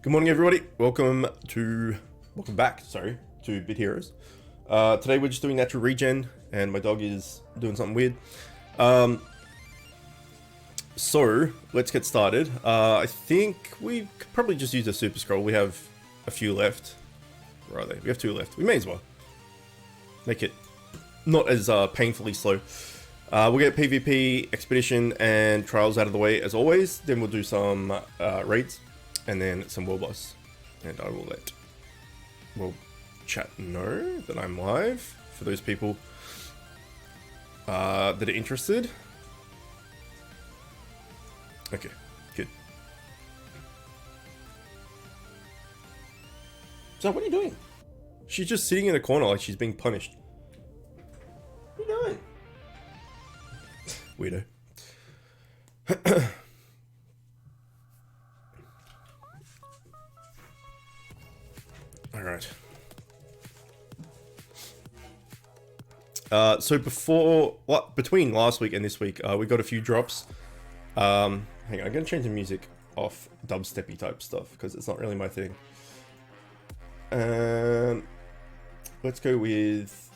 Good morning, everybody. Welcome back, to Bit Heroes. Today we're just doing natural regen, and my dog is doing something weird. So let's get started. I think we could probably just use a super scroll. We have a few left. Where are they? We have 2 left. We may as well make it not as painfully slow. We'll get PvP, expedition, and trials out of the way as always. Then we'll do some raids, and then some world boss. And I will let chat know that I'm live for those people that are interested. Okay, good. So what are you doing? She's just sitting in a corner like she's being punished. What are you doing? Weirdo. Alright. So between last week and this week, we got a few drops. Hang on, I'm gonna change the music off dubsteppy type stuff because it's not really my thing. Let's go with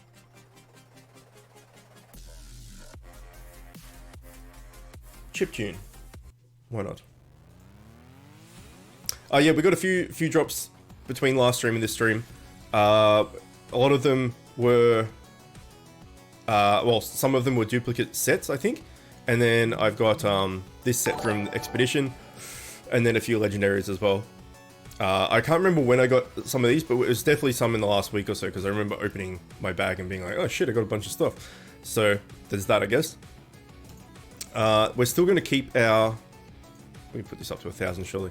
chiptune. Why not? Yeah, we got a few drops between last stream and this stream. A lot of them were some of them were duplicate sets, I think. And then I've got this set from Expedition, and then a few legendaries as well. I can't remember when I got some of these, but it was definitely some in the last week or so, because I remember opening my bag and being like, oh shit, I got a bunch of stuff. So there's that, I guess. We're still going to keep our... Let me put this up to 1,000, surely.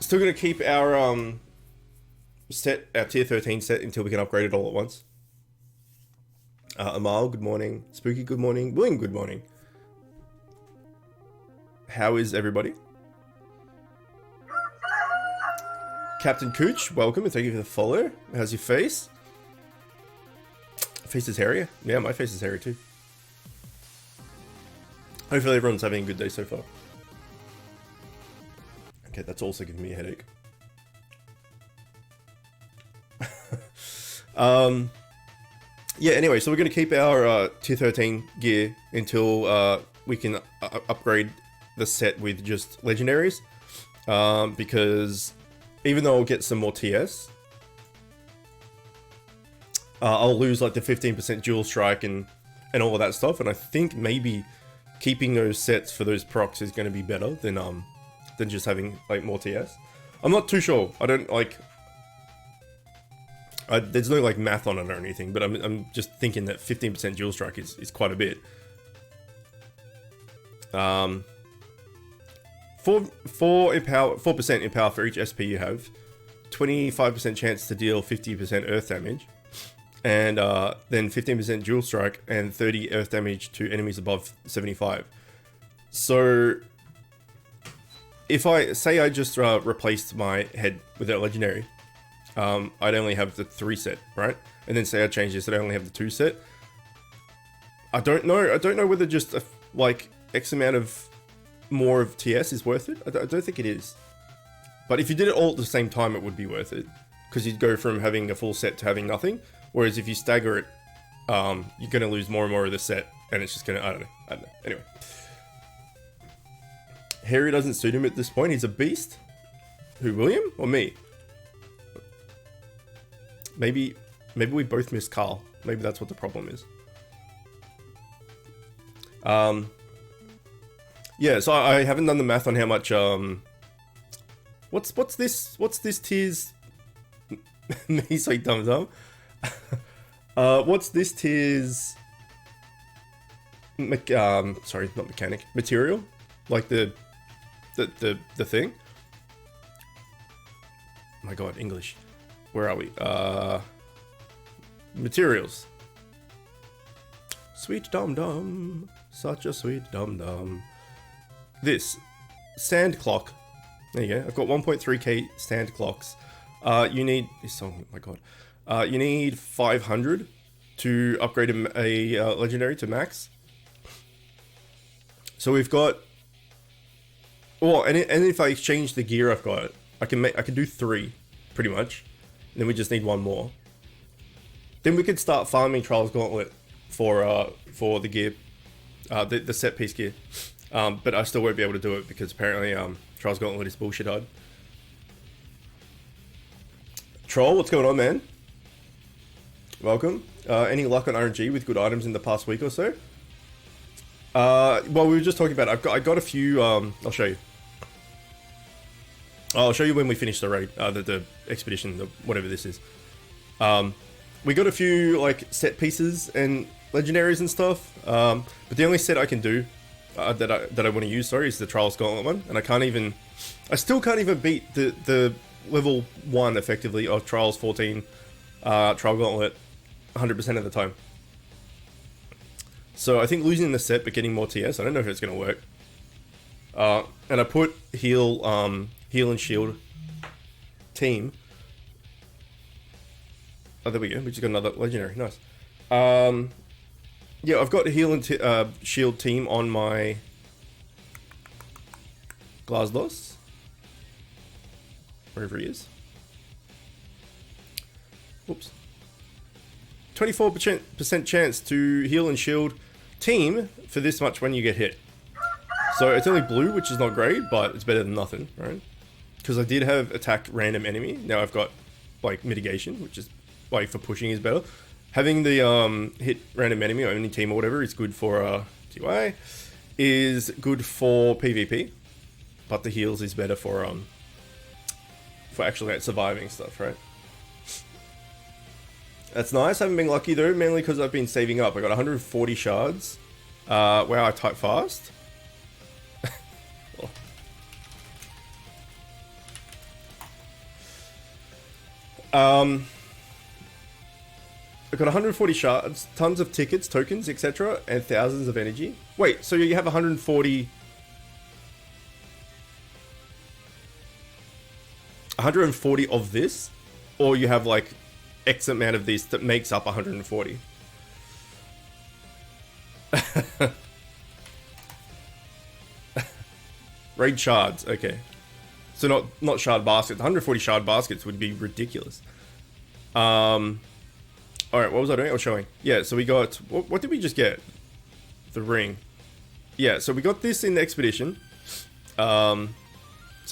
Still going to keep our our tier 13 set until we can upgrade it all at once. Amal, good morning. Spooky, good morning. William, good morning. How is everybody? Captain Cooch, welcome and thank you for the follow. How's your face? Face is hairy? Yeah, my face is hairy too. Hopefully everyone's having a good day so far. Okay, that's also giving me a headache. Yeah, anyway, so we're going to keep our tier 13 gear until we can upgrade the set with just legendaries. Because even though I'll get some more TS, I'll lose like the 15% dual strike and all of that stuff. And I think maybe keeping those sets for those procs is going to be better than just having like more TS. I'm not too sure. I don't like... there's no like math on it or anything, but I'm just thinking that 15% dual strike is quite a bit. 4% in power for each SP you have, 25% chance to deal 50% earth damage, and then 15% dual strike and 30 earth damage to enemies above 75. So if I say I just replaced my head with a legendary, I'd only have the 3 set, right? And then say I change this, I'd only have the 2 set. I don't know whether just like X amount of more of TS is worth it. I don't think it is. But if you did it all at the same time, it would be worth it. Because you'd go from having a full set to having nothing. Whereas if you stagger it, you're going to lose more and more of the set. And it's just going to, I don't know. Anyway. Harry doesn't suit him at this point. He's a beast. Who, William or me? Maybe we both missed Carl. Maybe that's what the problem is. Yeah, so I haven't done the math on how much what's this tiers me so thumbs up. What's this tiers sorry, not mechanic, material? Like the thing? Oh my god, English. Where are we? Materials. Sweet dum-dum. Such a sweet dum-dum. This. Sand clock. There you go. I've got 1.3k sand clocks. You need... Oh my god. You need 500 to upgrade a legendary to max. So we've got Well, and if I exchange the gear I've got, I can do 3, pretty much. And then we just need 1 more. Then we could start farming Trials Gauntlet for the gear, the set piece gear. But I still won't be able to do it because apparently Trials Gauntlet is bullshit hard. Troll, what's going on, man? Welcome. Any luck on RNG with good items in the past week or so? Well, we were just talking about it. I got a few. I'll show you. I'll show you when we finish the raid, the expedition, whatever this is. We got a few like set pieces and legendaries and stuff. But the only set I can do that I want to use, sorry, is the Trials Gauntlet one, and I still can't even beat the level 1 effectively of Trials 14 Trial Gauntlet 100% of the time. So I think losing the set but getting more TS, I don't know if it's going to work. And I put heal and shield team. Oh, there we go. We just got another legendary. Nice. Yeah, I've got heal and shield team on my Glasdos. Wherever he is. Whoops. 24% chance to heal and shield team for this much when you get hit. So it's only blue, which is not great, but it's better than nothing, right? Because I did have attack random enemy. Now I've got like mitigation, which is like for pushing is better. Having the hit random enemy or any team or whatever is good for TY. Is good for PvP, but the heals is better for actually like, surviving stuff, right? That's nice. I haven't been lucky though, mainly because I've been saving up. I got 140 shards. Wow, I type fast. I got 140 shards, tons of tickets, tokens, etc., and thousands of energy. Wait, so you have 140 of this, or you have like X amount of these that makes up 140? Raid shards, okay. So not shard baskets. 140 shard baskets would be ridiculous. Alright, what was I doing? I was showing. Yeah, so we got... What did we just get? The ring. Yeah, so we got this in the expedition. So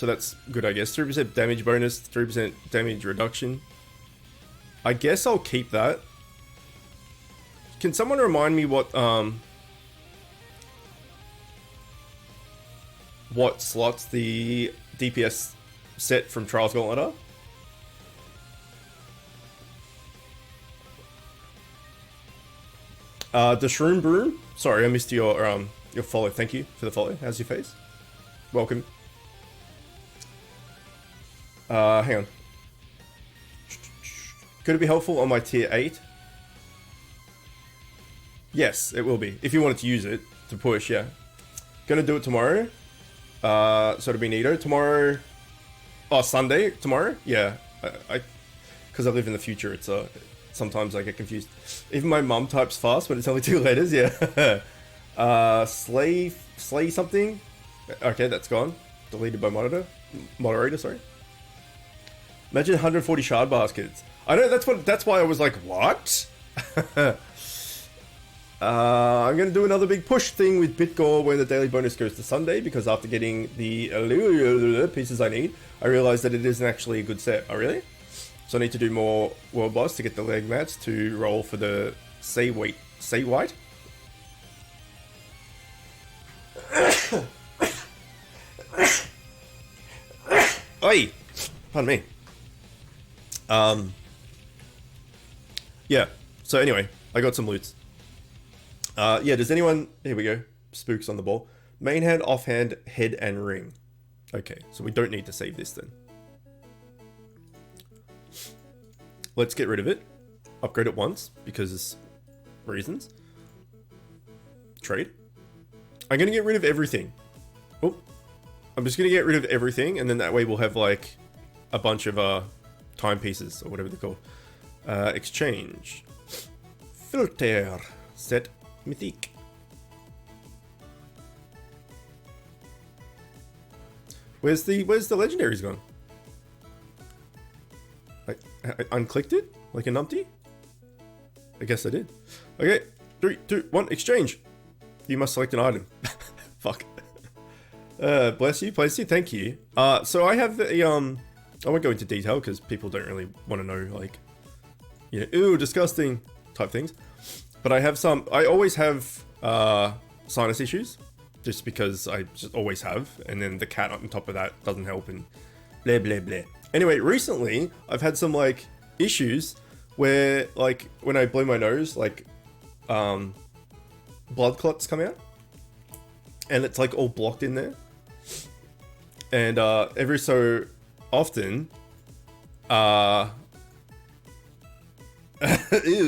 that's good, I guess. 3% damage bonus, 3% damage reduction. I guess I'll keep that. Can someone remind me what slots the DPS set from Trials Gauntlet are? The Shroom Broom. Sorry, I missed your follow. Thank you for the follow. How's your face? Welcome. Hang on. Could it be helpful on my tier 8? Yes, it will be. If you wanted to use it to push, yeah. Gonna do it tomorrow. So it'll be neato. Tomorrow... Oh, Sunday? Tomorrow? Yeah. Because I live in the future, it's sometimes I get confused. Even my mum types fast, but it's only 2 letters, yeah. Slay something? Okay, that's gone. Deleted by moderator, sorry. Imagine 140 shard baskets. I know, that's why I was like, what? I'm going to do another big push thing with Bitgore when the daily bonus goes to Sunday, because after getting the pieces I need, I realized that it isn't actually a good set. Oh, really? So I need to do more world boss to get the leg mats to roll for the say white. Oi! Pardon me. Yeah. So anyway, I got some loots. Yeah, does anyone... Here we go. Spooks on the ball. Main hand, offhand, head, and ring. Okay, so we don't need to save this then. Let's get rid of it. Upgrade it once, because reasons. Trade. I'm going to get rid of everything. Oh. I'm just going to get rid of everything, and then that way we'll have, like, a bunch of timepieces, or whatever they're called. Exchange. Filter. Set. Mythique. Where's the legendaries gone? I unclicked it like a numpty? I guess I did. Okay, 3, 2, 1, exchange. You must select an item. Fuck. Bless you, thank you. So I have the, I won't go into detail because people don't really want to know, like, you know, ooh, disgusting type things. But I have I always have, sinus issues, just because I just always have. And then the cat on top of that doesn't help and blah, blah, blah. Anyway, recently I've had some, like, issues where, like, when I blow my nose, like, blood clots come out. And it's, like, all blocked in there. And every so often, ew,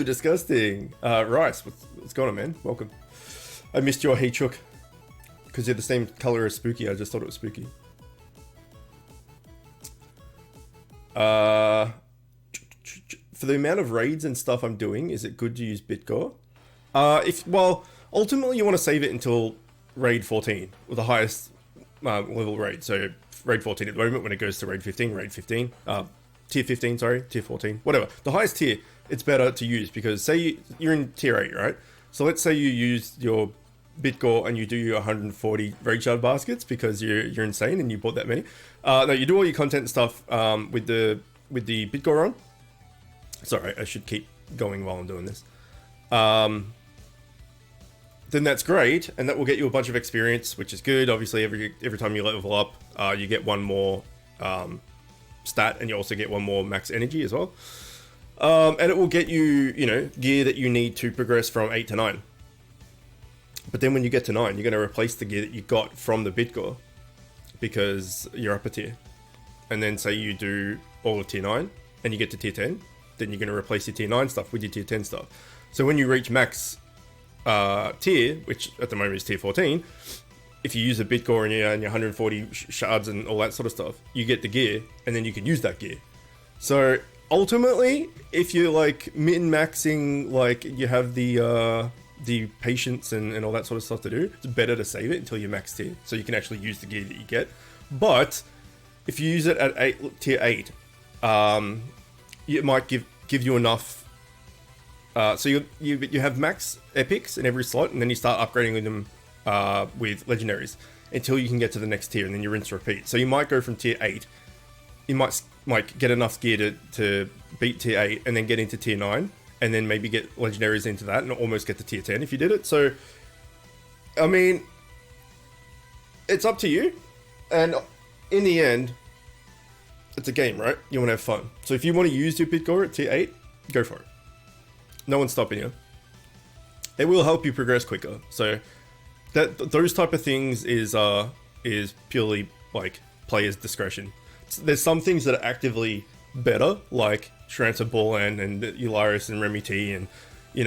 disgusting. Rice, what's going on, man? Welcome. I missed your Hey Chook, because you're the same color as Spooky. I just thought it was Spooky. For the amount of raids and stuff I'm doing, is it good to use Bitgore? Well, ultimately you want to save it until raid 14, or the highest level raid. So raid 14 at the moment, when it goes to raid 15, tier 15, sorry, tier 14, whatever. The highest tier, it's better to use, because say you're in tier 8, right? So let's say you use your Bitgore and you do your 140 raid shard baskets because you're insane and you bought that many. No, you do all your content stuff with the Bitgore on. Sorry, I should keep going while I'm doing this. Then that's great, and that will get you a bunch of experience, which is good. Obviously, every time you level up, you get one more stat, and you also get one more max energy as well. And it will get you, gear that you need to progress from 8 to 9. But then when you get to 9, you're going to replace the gear that you got from the Bitgore, because you're upper tier. And then say you do all of tier 9, and you get to tier 10, then you're going to replace your tier 9 stuff with your tier 10 stuff. So when you reach max tier, which at the moment is tier 14, if you use a Bitgore and your 140 shards and all that sort of stuff, you get the gear, and then you can use that gear. So ultimately, if you're like min-maxing, like you have the patience and all that sort of stuff to do, it's better to save it until you're max tier, so you can actually use the gear that you get. But if you use it at tier 8, it might give you enough. So you have max epics in every slot, and then you start upgrading them with legendaries until you can get to the next tier, and then you rinse repeat. So you might go from tier 8, you might get enough gear to beat tier 8, and then get into tier 9, and then maybe get legendaries into that, and almost get to tier 10 if you did it. So, I mean, it's up to you, and in the end, it's a game, right? You want to have fun. So if you want to use your Bitgore at tier 8, go for it. No one's stopping you. It will help you progress quicker. So those type of things is purely like player's discretion. There's some things that are actively better, like Shrancer Borland and Elaris and Remy T and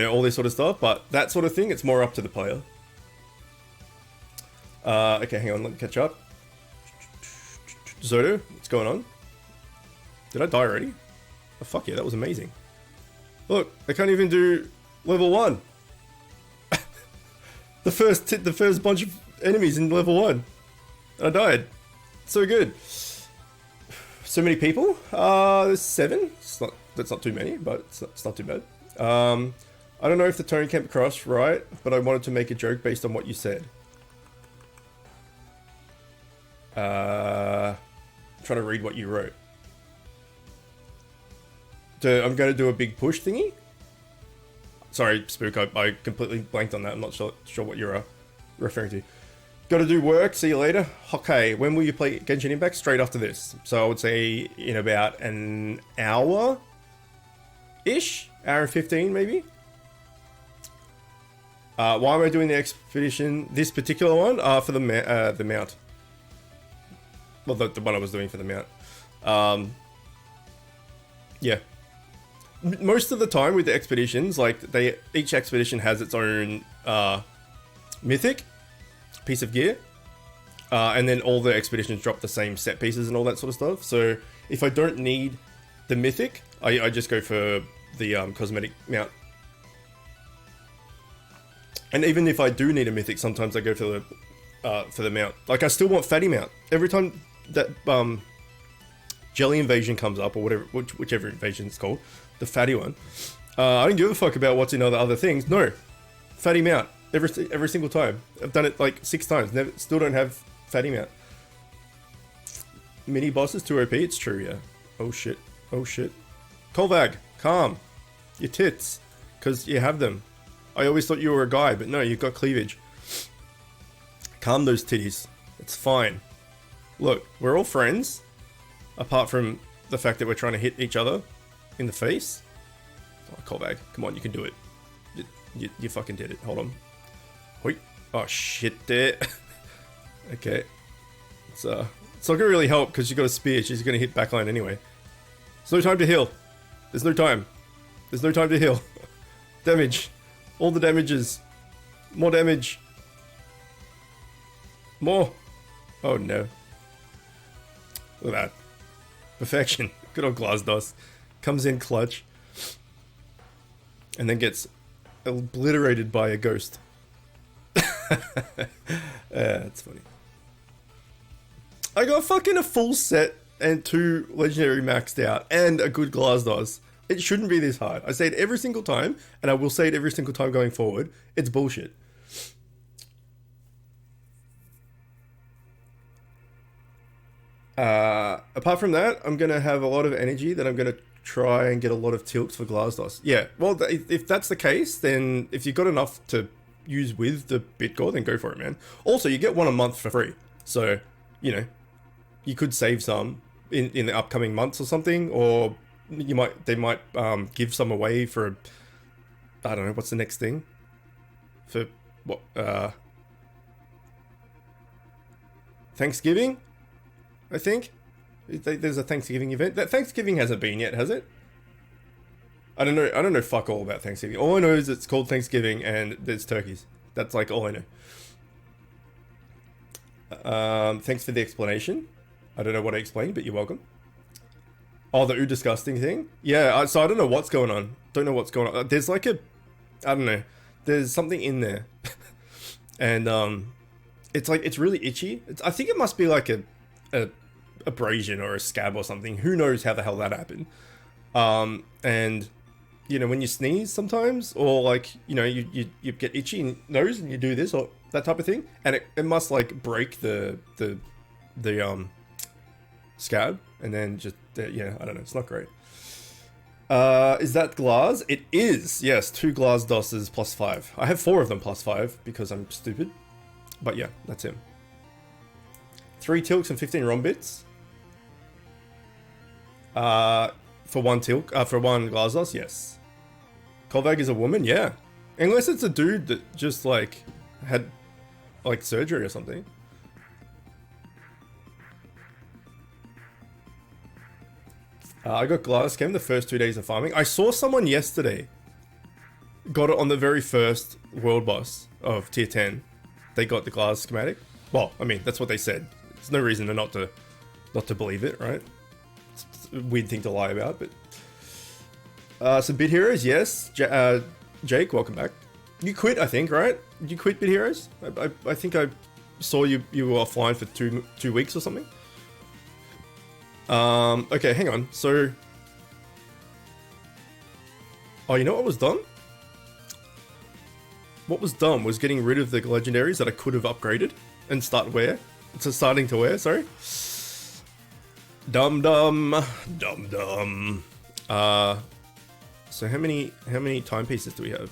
all this sort of stuff. But that sort of thing, it's more up to the player. Okay, hang on, let me catch up. Zodo, what's going on? Did I die already? Oh fuck yeah, that was amazing. Look, I can't even do level 1. the first bunch of enemies in level 1. I died. So good. So many people. There's 7. That's not too many, but it's not too bad. I don't know if the tone came across right, but I wanted to make a joke based on what you said. I'm trying to read what you wrote. I'm going to do a big push thingy. Sorry, Spook, I completely blanked on that. I'm not sure what you're referring to. Got to do work. See you later. Okay, when will you play Genshin Impact? Straight after this. So I would say in about an hour-ish? Hour and 15, maybe? Why am I doing the expedition? This particular one? For the mount. Well, the one I was doing for the mount. Yeah. Most of the time with the expeditions, like each expedition has its own mythic piece of gear, and then all the expeditions drop the same set pieces and all that sort of stuff. So if I don't need the mythic, I just go for the cosmetic mount. And even if I do need a mythic, sometimes I go for the mount. Like I still want fatty mount every time. that jelly invasion comes up, or whatever, whichever invasion it's called, the fatty one, I don't give a fuck about what's in other things. No, fatty mount every single time. I've done it like 6 times. Still don't have fatty mount. Mini bosses 2 OP. It's true, yeah. Oh shit. Oh shit. Kolvag, calm your tits, because you have them. I always thought you were a guy, but no, you've got cleavage. Calm those titties. It's fine. Look, we're all friends, apart from the fact that we're trying to hit each other in the face. Oh, Kolvag, come on, you can do it. You fucking did it. Hold on. Wait. Oh shit, there. Okay. It's not gonna really help because you got a spear. She's gonna hit backline anyway. There's no time to heal. There's no time. There's no time to heal. Damage. All the damages. More damage. More. Oh no. Look at that. Perfection. Good old Glasdos. Comes in clutch. And then gets obliterated by a ghost. It's funny. I got fucking a full set and 2 legendary maxed out and a good Glasdos. It shouldn't be this hard. I say it every single time, and I will say it every single time going forward. It's bullshit. Apart from that, I'm going to have a lot of energy that I'm going to try and get a lot of tilts for Glasdos. Yeah, well, if that's the case, then if you've got enough to use with the Bitgore, then go for it, man. Also, you get 1 a month for free. So, you know, you could save some in the upcoming months or something, or they might give some away for, I don't know, what's the next thing? For what, Thanksgiving? I think there's a Thanksgiving event. That Thanksgiving hasn't been yet, has it? I don't know fuck all about Thanksgiving. All I know is it's called Thanksgiving and there's turkeys. That's like all I know. Thanks for the explanation. I don't know what I explained, but you're welcome. Oh, the ooh disgusting thing? Yeah, so I don't know what's going on. Don't know what's going on. There's like I don't know. There's something in there. And it's like, it's really itchy. I think it must be like a abrasion or a scab or something. Who knows how the hell that happened. And you know, when you sneeze sometimes, or like, you know, you get itchy nose and you do this or that type of thing, and it must like break the scab, and then just yeah, I don't know, it's not great. Is that glass? It is, yes. 2 glass doses plus 5. I have 4 of them plus 5 because I'm stupid, but yeah, that's him. 3 tilks and 15 rombits. For 1 tilk, for 1 Glazos, yes. Kolvag is a woman, yeah. Unless it's a dude that just like had like surgery or something. I got glass chem the first 2 days of farming. I saw someone yesterday got it on the very first world boss of tier 10. They got the glass schematic. Well, I mean, that's what they said. There's no reason to not to believe it, right? It's a weird thing to lie about, but some Bit Heroes, yes. Jake, welcome back. You quit, I think, right? Did you quit Bit Heroes? I think I saw you were offline for two weeks or something. Okay, hang on. So, oh, you know what was done? What was done was getting rid of the legendaries that I could have upgraded and starting to wear, sorry. Dum. So how many timepieces do we have?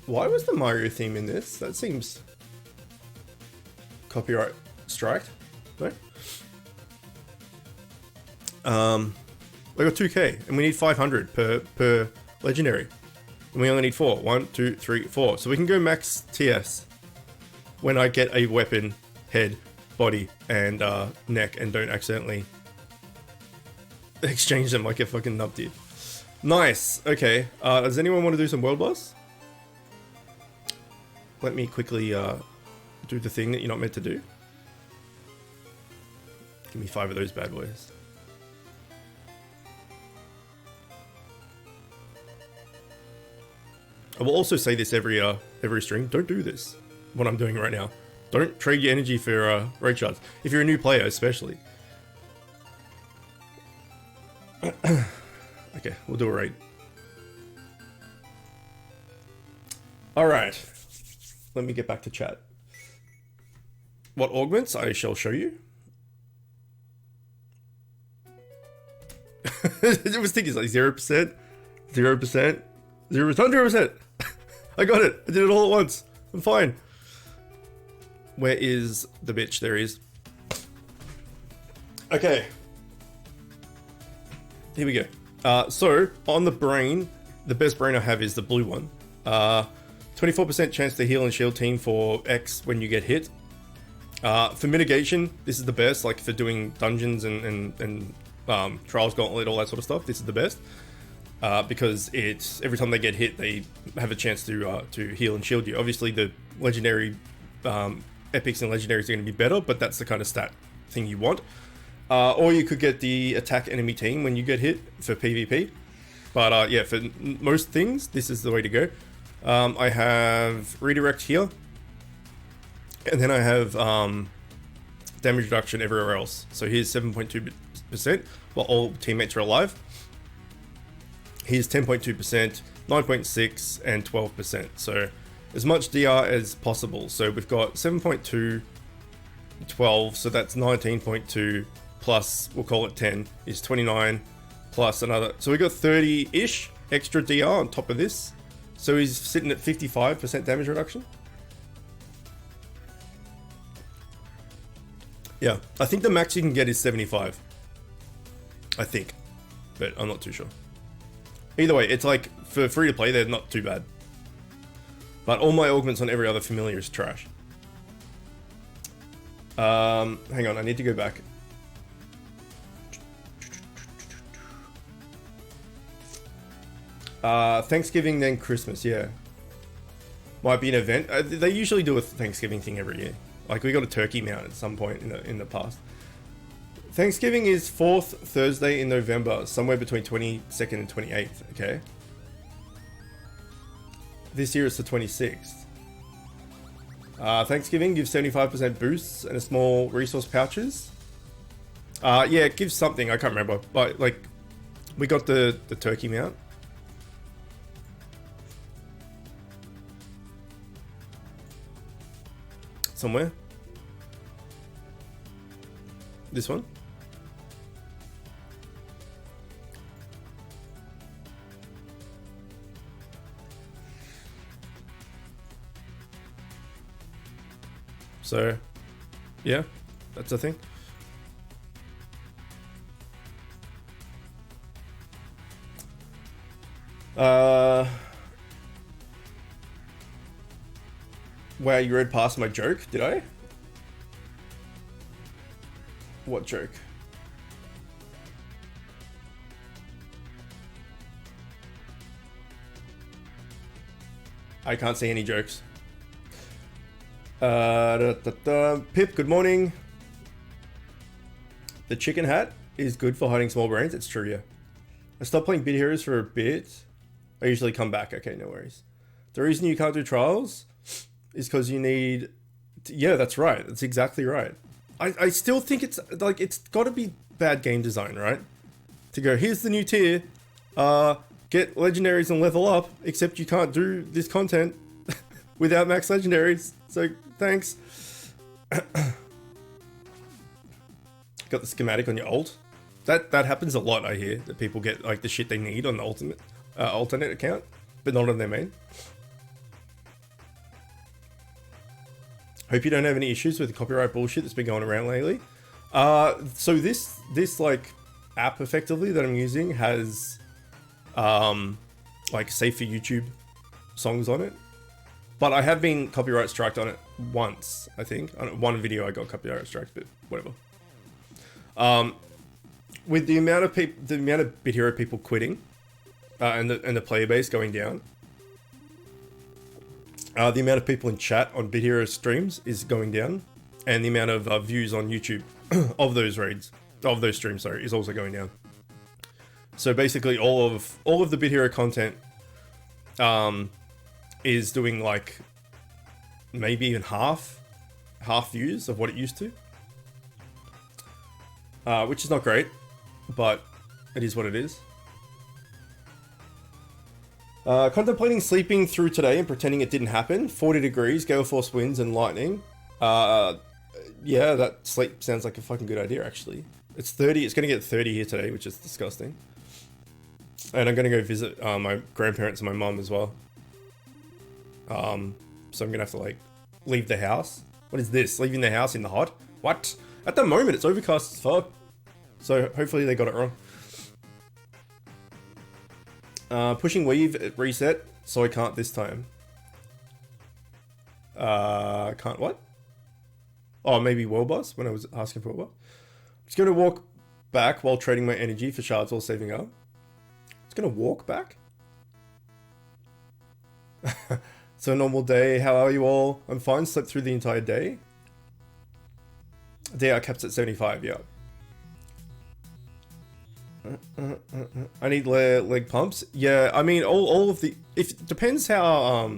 Why was the Mario theme in this? That seems copyright striked. No? We got 2k and we need 500 per legendary. And we only need 4. 1, 2, 3, 4. So we can go max TS when I get a weapon, head, body, and neck, and don't accidentally exchange them like a fucking numpty. Nice. Okay. Does anyone want to do some world boss? Let me quickly do the thing that you're not meant to do. Give me 5 of those bad boys. I will also say this every stream. Don't do this. What I'm doing right now. Don't trade your energy for raid shards. If you're a new player, especially. Okay, we'll do a raid. Alright. Let me get back to chat. What augments I shall show you. It was thinking like 0%, 0%, 100%. I got it. I did it all at once. I'm fine. Where is the bitch? There he is. Okay. Here we go. So on the brain, the best brain I have is the blue one. 24% chance to heal and shield team for X when you get hit. For mitigation, this is the best. Like for doing dungeons and Trials Gauntlet, all that sort of stuff. This is the best. Because it's every time they get hit, they have a chance to heal and shield you. Obviously, the legendary epics and legendaries are going to be better, but that's the kind of stat thing you want. Or you could get the attack enemy team when you get hit for PvP. But yeah, for most things, this is the way to go. I have redirect here, and then I have damage reduction everywhere else. So here's 7.2% while all teammates are alive. Here's 10.2%, 9.6%, and 12%. So as much DR as possible. So we've got 7.2, 12, so that's 19.2 plus, we'll call it 10, is 29 plus another. So we got 30-ish extra DR on top of this. So he's sitting at 55% damage reduction. Yeah, I think the max you can get is 75. I think, but I'm not too sure. Either way, it's like, for free to play, they're not too bad. But all my augments on every other familiar is trash. Hang on, I need to go back. Thanksgiving, then Christmas, yeah. Might be an event. They usually do a Thanksgiving thing every year. Like, we got a turkey mount at some point in the past. Thanksgiving is 4th Thursday in November, somewhere between 22nd and 28th, okay? This year it's the 26th. Thanksgiving gives 75% boosts and a small resource pouches. Yeah, it gives something, I can't remember. But, like, we got the turkey mount. Somewhere. This one. So, yeah, that's a thing. Wow, you read past my joke, did I? What joke? I can't see any jokes. Pip, good morning. The chicken hat is good for hiding small brains. It's true, yeah. I stopped playing Bit Heroes for a bit. I usually come back. Okay, no worries. The reason you can't do trials is because you need... Yeah, that's right. That's exactly right. I still think it's like, it's got to be bad game design, right? To go, here's the new tier. Get legendaries and level up, except you can't do this content without max legendaries. So, thanks. Got the schematic on your ult. That happens a lot, I hear. That people get like the shit they need on the alternate account, but not on their main. Hope you don't have any issues with the copyright bullshit that's been going around lately. So this like app effectively that I'm using has like safe for YouTube songs on it, but I have been copyright striked on it once. I think on one video I got copyright striked, but whatever. With the amount of Bit Hero people quitting, and the player base going down, the amount of people in chat on Bit Hero streams is going down, and the amount of views on YouTube of those streams, sorry, is also going down. So basically, all of the Bit Hero content is doing like maybe even half views of what it used to, which is not great, but it is what it is. Contemplating sleeping through today and pretending it didn't happen. 40 degrees, gale force winds and lightning. Yeah, that sleep sounds like a fucking good idea, actually. It's 30, it's gonna get 30 here today, which is disgusting. And I'm gonna go visit my grandparents and my mum as well. So I'm gonna have to like leave the house. What is this? Leaving the house in the hot? What? At the moment, it's overcast as fuck. So hopefully they got it wrong. Pushing weave at reset, so I can't this time. Can't what? Oh, maybe world boss when I was asking for a what? I'm just gonna walk back while trading my energy for shards while saving up. It's gonna walk back. So normal day. How are you all? I'm fine. Slept through the entire day. Day I kept at 75. Yeah. I need leg pumps. Yeah, I mean all of the. If it depends how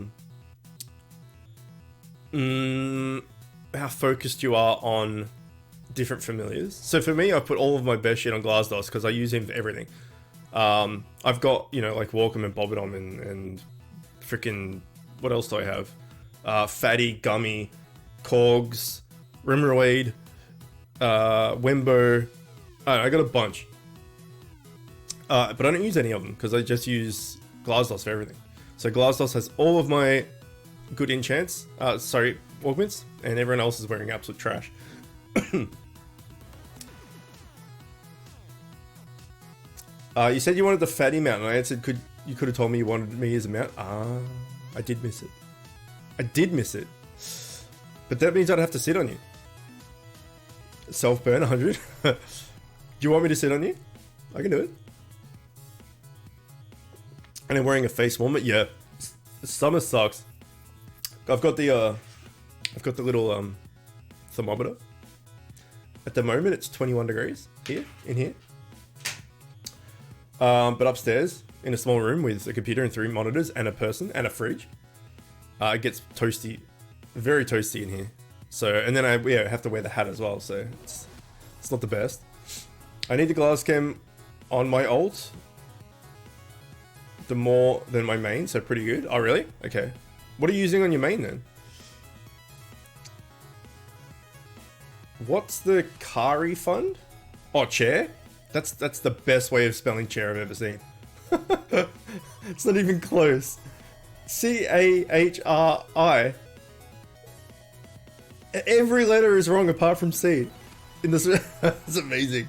how focused you are on different familiars. So for me, I put all of my best shit on Glasdos because I use him for everything. I've got, you know, like Walkham and Bobbidom and freaking, what else do I have? Fatty, Gummy, Cogs, Rimroid, Wembo. I got a bunch. But I don't use any of them because I just use Glasdos for everything. So Glasdos has all of my good enchants, augments, and everyone else is wearing absolute trash. You said you wanted the fatty mount, and I answered, you could have told me you wanted me as a mount. I did miss it. I did miss it. But that means I'd have to sit on you. Self-burn 100. Do you want me to sit on you? I can do it. And I'm wearing a face warmer. Yeah, summer sucks. I've got the little thermometer. At the moment, it's 21 degrees in here. But upstairs, in a small room with a computer and 3 monitors and a person and a fridge, it gets toasty, very toasty in here. So, and then I have to wear the hat as well. So it's not the best. I need the glass cam on my ult. The more than my main, so pretty good. Oh, really? Okay. What are you using on your main then? What's the Kari fund? Oh, chair? That's the best way of spelling chair I've ever seen. It's not even close. C-A-H-R-I. Every letter is wrong apart from C. In this, it's amazing.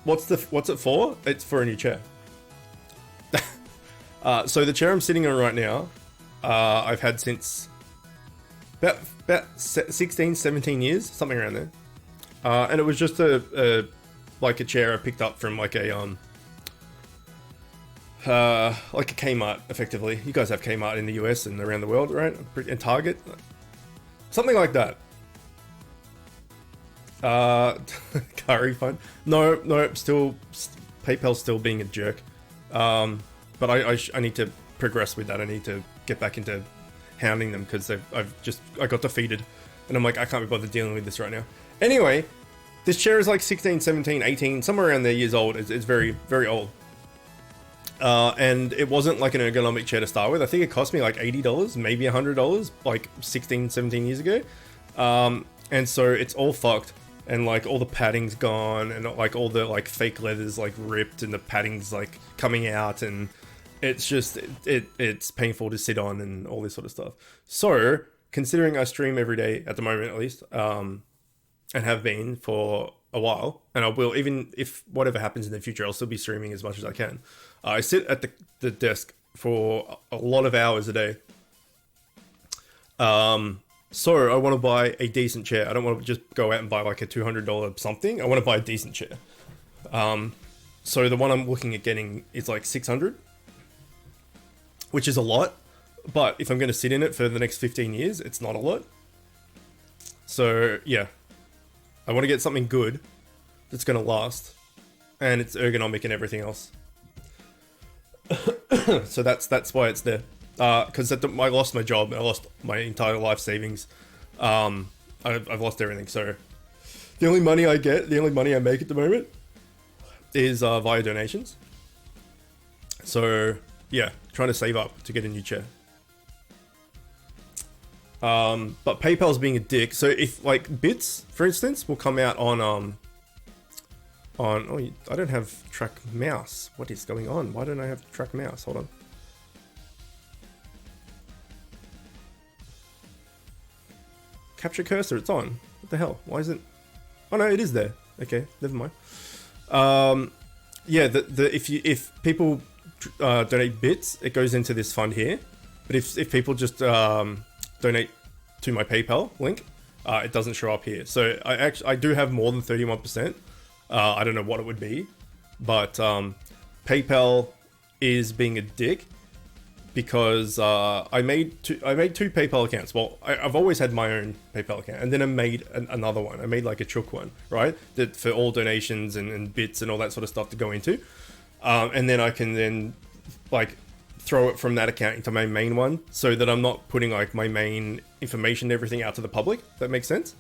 What's it for? It's for a new chair. So the chair I'm sitting on right now, I've had since about 16, 17 years, something around there. And it was just a chair I picked up from like a Kmart, effectively. You guys have Kmart in the US and around the world, right? And Target, something like that. Curry fund. No, still PayPal's still being a jerk. But I need to progress with that. I need to get back into hounding them because I got defeated, and I'm like, I can't be bothered dealing with this right now. Anyway, this chair is like 16, 17, 18, somewhere around there years old. It's very, very old. And it wasn't like an ergonomic chair to start with. I think it cost me like $80, maybe $100, like 16, 17 years ago. And so it's all fucked. And like all the padding's gone, and like all the like fake leather's like ripped, and the padding's like coming out, and it's just it's painful to sit on and all this sort of stuff. So considering I stream every day at the moment, at least, and have been for a while, and I will, even if whatever happens in the future, I'll still be streaming as much as I can. I sit at the desk for a lot of hours a day. So I want to buy a decent chair. I don't want to just go out and buy like a $200 something. I want to buy a decent chair. So the one I'm looking at getting is like $600, which is a lot. But if I'm going to sit in it for the next 15 years, it's not a lot. So yeah, I want to get something good that's going to last. and it's ergonomic and everything else. So that's why it's there. Because I lost my job, I lost my entire life savings. I've lost everything. So the only money I make at the moment is via donations. So yeah, trying to save up to get a new chair. But PayPal's being a dick. So if like Bits, for instance, will come out on oh, I don't have track mouse. What is going on? Why don't I have track mouse? Hold on. Capture cursor, it's on. What the hell? Why isn't? Oh no, it is there. Okay, never mind. Yeah, if people donate bits, it goes into this fund here. But if people just donate to my PayPal link, it doesn't show up here. So I do have more than 31%. I don't know what it would be, but PayPal is being a dick because I made two PayPal accounts. Well, I've always had my own PayPal account, and then I made another one. I made like a Chook one, right? That for all donations and bits and all that sort of stuff to go into, and then I can then like throw it from that account into my main one, so that I'm not putting like my main information and everything out to the public. That makes sense.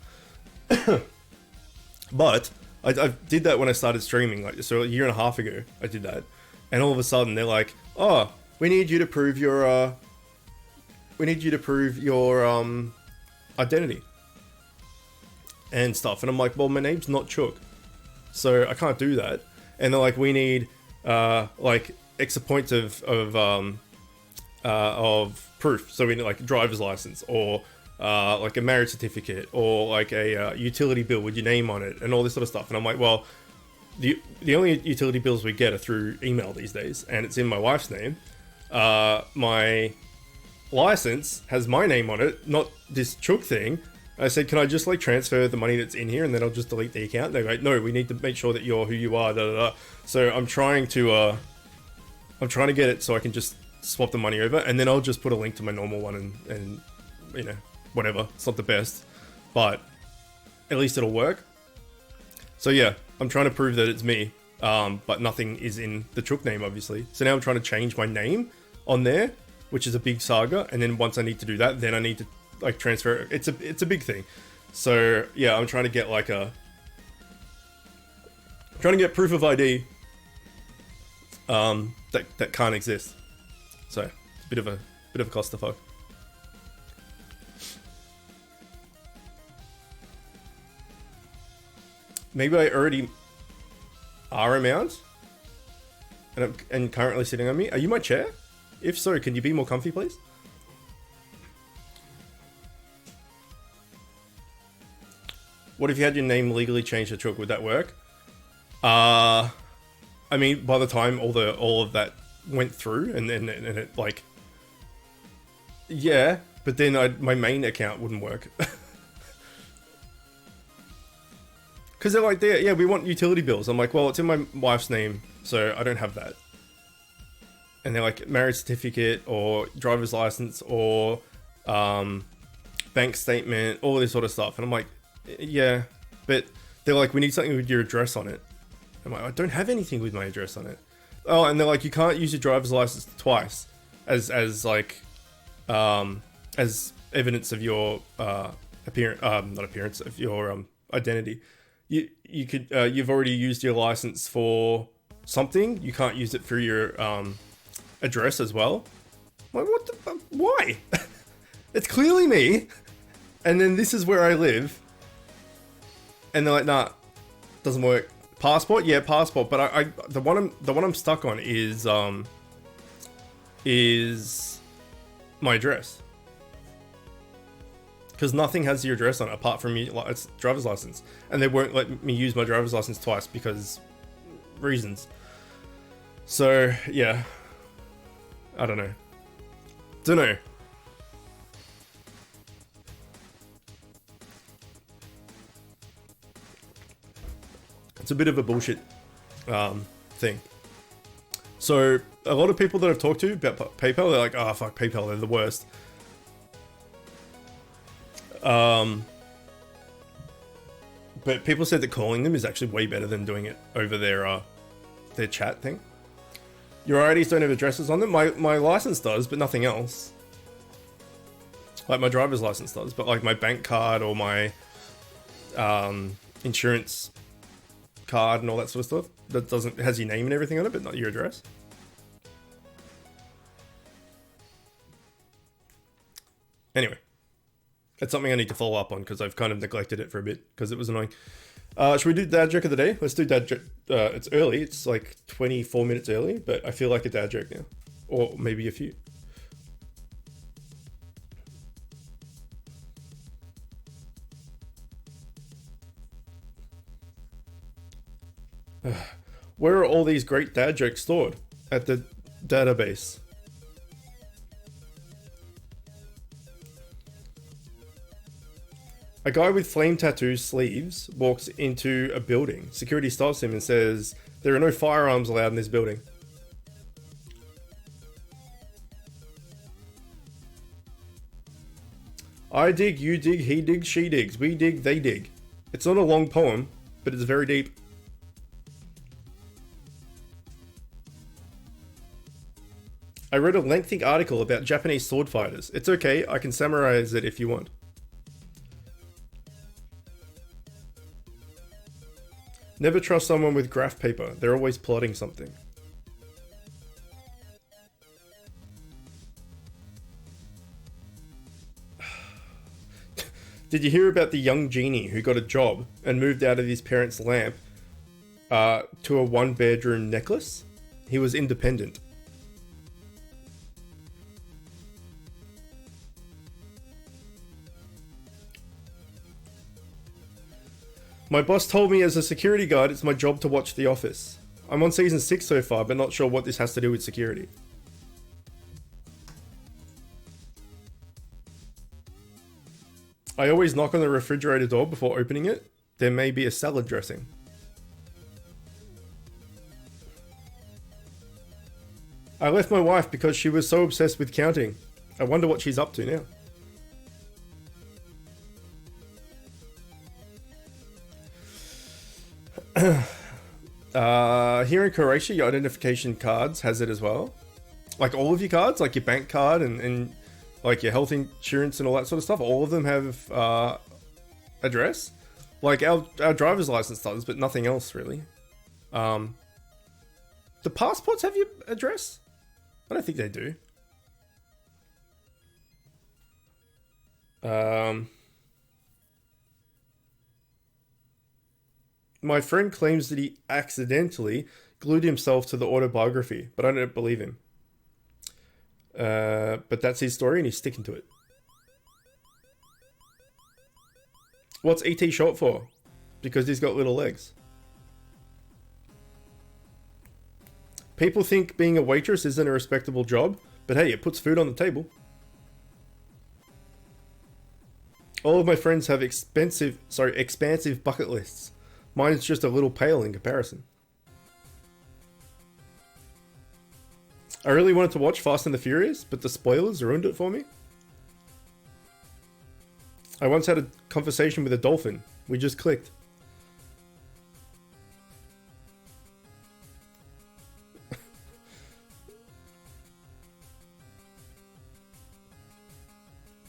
But I did that when I started streaming, like so a year and a half ago. I did that, and all of a sudden they're like, "Oh, we need you to prove your identity and stuff." And I'm like, "Well, my name's not Chook, so I can't do that." And they're like, "We need like X points of proof, so we need like a driver's license or like a marriage certificate or like a utility bill with your name on it and all this sort of stuff." And I'm like, well, the only utility bills we get are through email these days, and it's in my wife's name. My license has my name on it, not this Chook thing. I said, can I just like transfer the money that's in here and then I'll just delete the account? They're like, no, we need to make sure that you're who you are. Da, da, da. So I'm trying to get it so I can just swap the money over, and then I'll just put a link to my normal one and you know, whatever. It's not the best, but at least it'll work. So yeah, I'm trying to prove that it's me, but nothing is in the Chook name, obviously. So now I'm trying to change my name on there, which is a big saga. And then once I need to do that, then I need to like transfer it. It's a big thing. So yeah, I'm trying to get like proof of ID that can't exist. So it's a bit of a clusterfuck. Maybe I already are a mount and currently sitting on me. Are you my chair? If so, can you be more comfy, please? What if you had your name legally changed to Chook? Would that work? I mean, by the time all of that went through, and it like, yeah, but then my main account wouldn't work. Because they're like, yeah, we want utility bills. I'm like, well, it's in my wife's name, so I don't have that. And they're like, marriage certificate or driver's license or bank statement, all this sort of stuff. And I'm like, yeah, but they're like, we need something with your address on it. I'm like, I don't have anything with my address on it. Oh, and they're like, you can't use your driver's license twice as evidence of your of your identity. You could you've already used your license for something. You can't use it for your address as well. I'm like, what the fuck? Why? It's clearly me, and then this is where I live. And they're like, nah, doesn't work. Passport, yeah, passport. But the one I'm stuck on is my address. Because nothing has your address on it apart from it's driver's license, and they won't let me use my driver's license twice because reasons. So yeah, I don't know. It's a bit of a bullshit thing. So a lot of people that I've talked to about PayPal, they're like, "Oh fuck PayPal, they're the worst." But people said that calling them is actually way better than doing it over their their chat thing. Your IDs don't have addresses on them. My license does, but nothing else. Like my driver's license does, but like my bank card or my insurance card and all that sort of stuff, that doesn't has your name and everything on it, but not your address. Anyway, that's something I need to follow up on because I've kind of neglected it for a bit because it was annoying. Should we do dad joke of the day? Let's do dad joke. It's early. It's like 24 minutes early, but I feel like a dad joke now. Or maybe a few. Where are all these great dad jokes stored? At the database. A guy with flame tattoo sleeves walks into a building. Security stops him and says, "There are no firearms allowed in this building." I dig, you dig, he digs, she digs, we dig, they dig. It's not a long poem, but it's very deep. I read a lengthy article about Japanese sword fighters. It's okay, I can summarize it if you want. Never trust someone with graph paper. They're always plotting something. Did you hear about the young genie who got a job and moved out of his parents' lamp to a one-bedroom necklace? He was independent. My boss told me as a security guard it's my job to watch The Office. I'm on season 6 so far, but not sure what this has to do with security. I always knock on the refrigerator door before opening it. There may be a salad dressing. I left my wife because she was so obsessed with counting. I wonder what she's up to now. Here in Croatia, your identification cards has it as well. Like all of your cards, like your bank card and like your health insurance and all that sort of stuff, all of them have address. Like our driver's license does, but nothing else really. The passports have your address? I don't think they do. My friend claims that he accidentally glued himself to the autobiography, but I don't believe him. But that's his story and he's sticking to it. What's ET short for? Because he's got little legs. People think being a waitress isn't a respectable job, but hey, it puts food on the table. All of my friends have expansive bucket lists. Mine's just a little pale in comparison. I really wanted to watch Fast and the Furious, but the spoilers ruined it for me. I once had a conversation with a dolphin. We just clicked.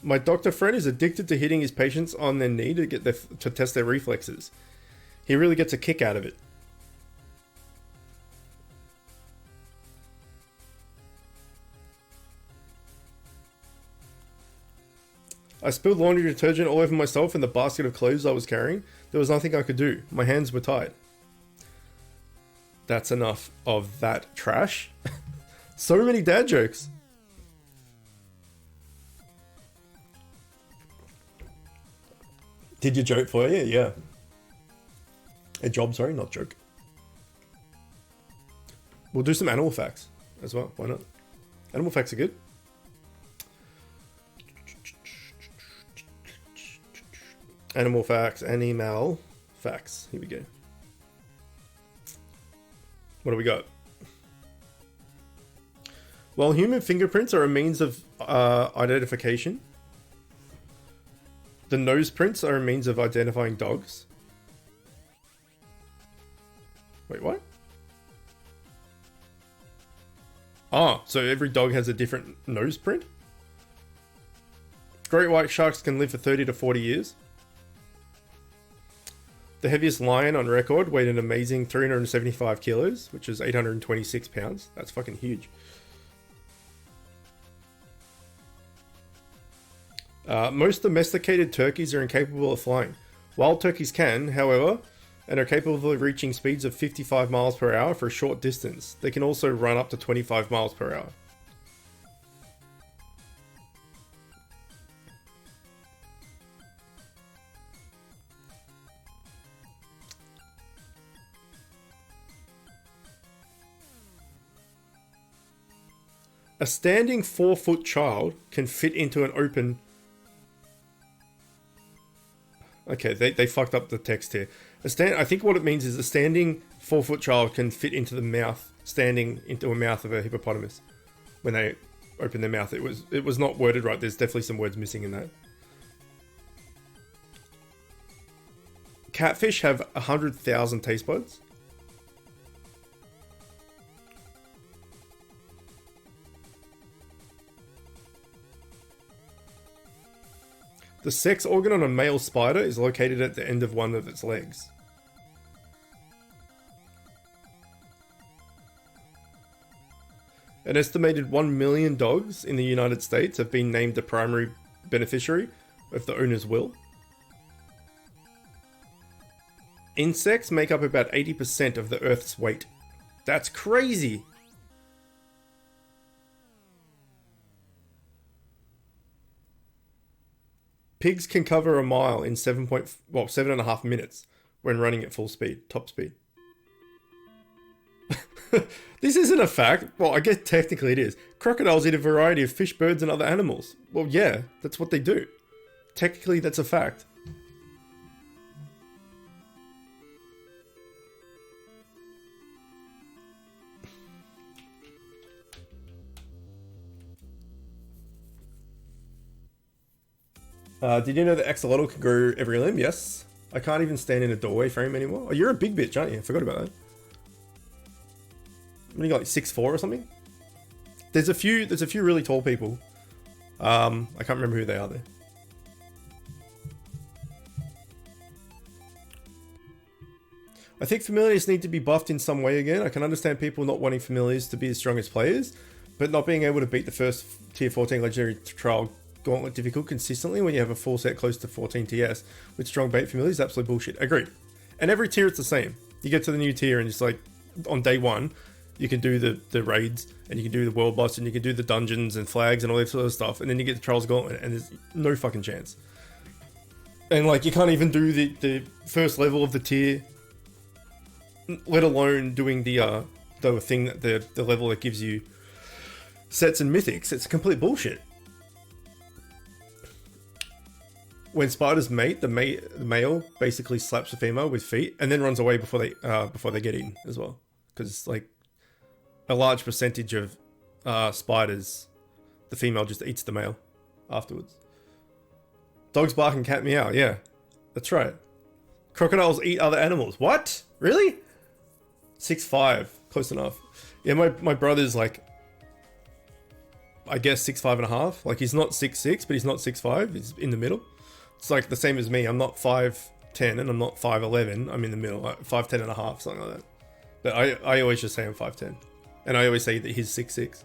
My doctor friend is addicted to hitting his patients on their knee to test their reflexes. He really gets a kick out of it. I spilled laundry detergent all over myself in the basket of clothes I was carrying. There was nothing I could do. My hands were tied. That's enough of that trash. So many dad jokes. Did you joke for you? Yeah. A job, sorry, not joke. We'll do some animal facts as well. Why not? Animal facts are good. Animal facts, animal facts. Here we go. What do we got? While human fingerprints are a means of identification, the nose prints are a means of identifying dogs. Wait, what? Oh, so every dog has a different nose print? Great white sharks can live for 30 to 40 years. The heaviest lion on record weighed an amazing 375 kilos, which is 826 pounds. That's fucking huge. Most domesticated turkeys are incapable of flying. Wild turkeys can, however, and are capable of reaching speeds of 55 miles per hour for a short distance. They can also run up to 25 miles per hour. A standing 4-foot child can fit into an open... Okay, they fucked up the text here. I think what it means is a standing 4-foot child can fit into the mouth, standing into a mouth of a hippopotamus. When they open their mouth, it was not worded right. There's definitely some words missing in that. Catfish have 100,000 taste buds. The sex organ on a male spider is located at the end of one of its legs. An estimated 1 million dogs in the United States have been named the primary beneficiary of the owner's will. Insects make up about 80% of the Earth's weight. That's crazy! Pigs can cover a mile in 7.5 minutes when running at full speed, top speed. This isn't a fact. Well, I guess technically it is. Crocodiles eat a variety of fish, birds, and other animals. Well, yeah, that's what they do. Technically, that's a fact. Did you know that axolotl can grow every limb? Yes. I can't even stand in a doorway frame anymore. Oh, you're a big bitch, aren't you? I forgot about that. What, you got like 6'4" or something? There's a few really tall people. I can't remember who they are though. I think familiars need to be buffed in some way again. I can understand people not wanting familiars to be as strong as players, but not being able to beat the first tier 14 legendary trial gauntlet difficult consistently when you have a full set close to 14 TS with strong bait familiars is absolute bullshit. Agreed. And every tier it's the same. You get to the new tier and it's like on day one, you can do the raids and you can do the world boss and you can do the dungeons and flags and all that sort of stuff. And then you get the trials gauntlet and there's no fucking chance. And like you can't even do the first level of the tier, let alone doing the thing that the level that gives you sets and mythics. It's complete bullshit. When spiders mate, the male basically slaps the female with feet and then runs away before they get eaten as well. Because like a large percentage of spiders, the female just eats the male afterwards. Dogs bark and cat meow. Yeah, that's right. Crocodiles eat other animals. What? Really? 6'5", close enough. Yeah, my brother's like, I guess 6'5.5". Like he's not 6'6", but he's not 6'5". He's in the middle. It's like the same as me. I'm not 5'10" and I'm not 5'11". I'm in the middle, like 5'10 and a half, something like that. But I always just say I'm 5'10", and I always say that he's 6'6".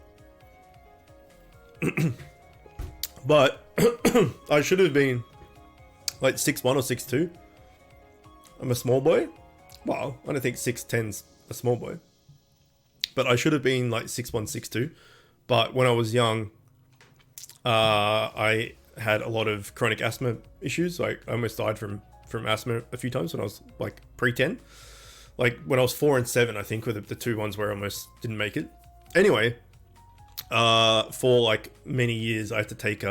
But I should have been like 6'1" or 6'2". I'm a small boy. Well, I don't think 6'10's a small boy, but I should have been like 6'1", 6'2". But when I was young, I had a lot of chronic asthma issues. Like I almost died from asthma a few times when I was like pre-10. Like when I was 4 and 7, I think were the two ones where I almost didn't make it. Anyway, for like many years, I had to take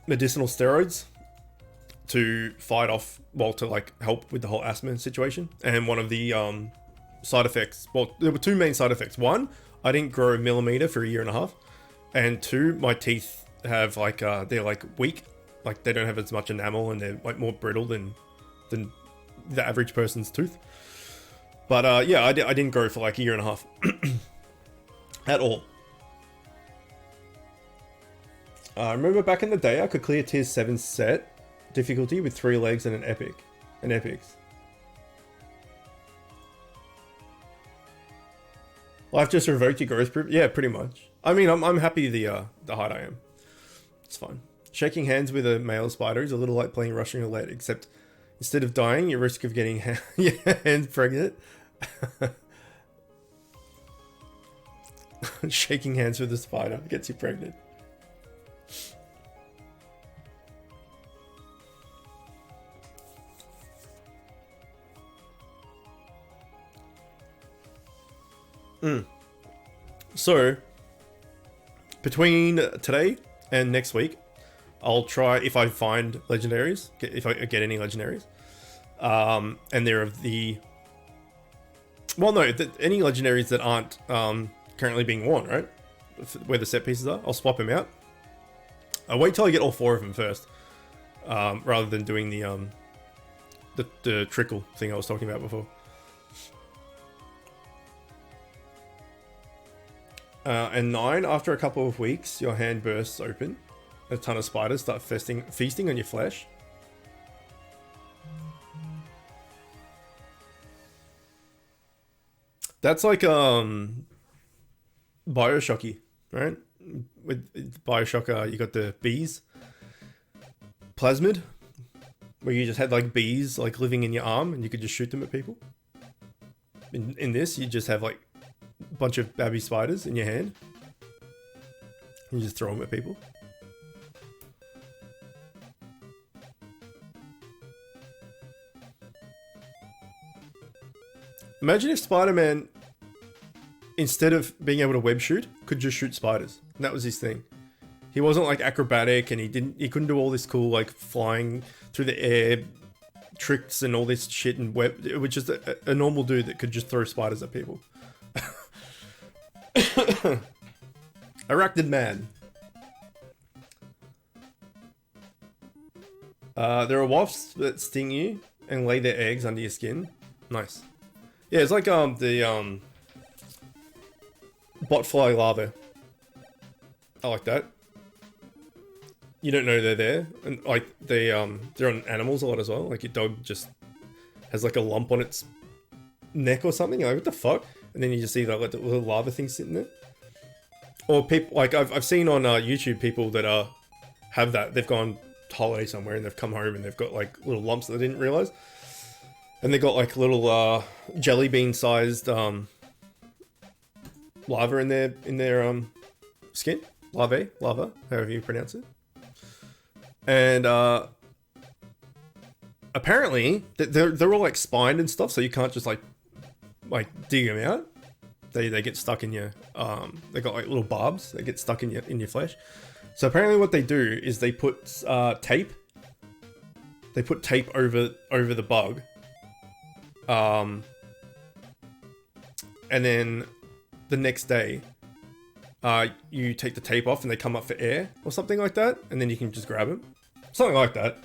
medicinal steroids to fight off, well, to like help with the whole asthma situation. And one of the side effects, well, there were two main side effects. One, I didn't grow a millimeter for a year and a half. And two, my teeth have like, they're like weak. Like they don't have as much enamel and they're like more brittle than the average person's tooth. But yeah, I didn't grow for like a year and a half at all. I remember back in the day, I could clear tier 7 set difficulty with 3 legs and an epic. An epics. Life just revoked your growth proof? Yeah, pretty much. I mean, I'm happy the height I am. It's fine. Shaking hands with a male spider is a little like playing Russian roulette, except instead of dying, you risk of getting your hands pregnant. Shaking hands with a spider gets you pregnant. So, between today and next week, I'll try, if I find legendaries, if I get any legendaries, and they're of the... Well, no, any legendaries that aren't currently being worn, right? Where the set pieces are, I'll swap them out. I'll wait till I get all 4 of them first, rather than doing the trickle thing I was talking about before. And 9, after a couple of weeks, your hand bursts open. A ton of spiders start feasting on your flesh. That's like Bioshocky, right? With Bioshock, you got the bees. Plasmid, where you just had like bees like living in your arm and you could just shoot them at people. In this, you just have like a bunch of baby spiders in your hand. You just throw them at people. Imagine if Spider-Man, instead of being able to web shoot, could just shoot spiders. And that was his thing. He wasn't like acrobatic, and he couldn't do all this cool like flying through the air tricks and all this shit and web. It was just a normal dude that could just throw spiders at people. Arachnid man. There are wasps that sting you and lay their eggs under your skin. Nice. Yeah, it's like the botfly larvae. I like that. You don't know they're there, and like they're on animals a lot as well. Like your dog just has like a lump on its neck or something. You're like, what the fuck? And then you just see that like the little larva thing sitting there. Or people like I've seen on YouTube people that have that. They've gone holiday somewhere and they've come home and they've got like little lumps that they didn't realize. And they got like little jelly bean sized larvae in their skin. Lava, however you pronounce it. And apparently they're all like spined and stuff, so you can't just like dig them out. They get stuck in your they got like little barbs that get stuck in your flesh. So apparently what they do is they put tape. They put tape over the bug. And then the next day, you take the tape off and they come up for air or something like that, and then you can just grab them. Something like that.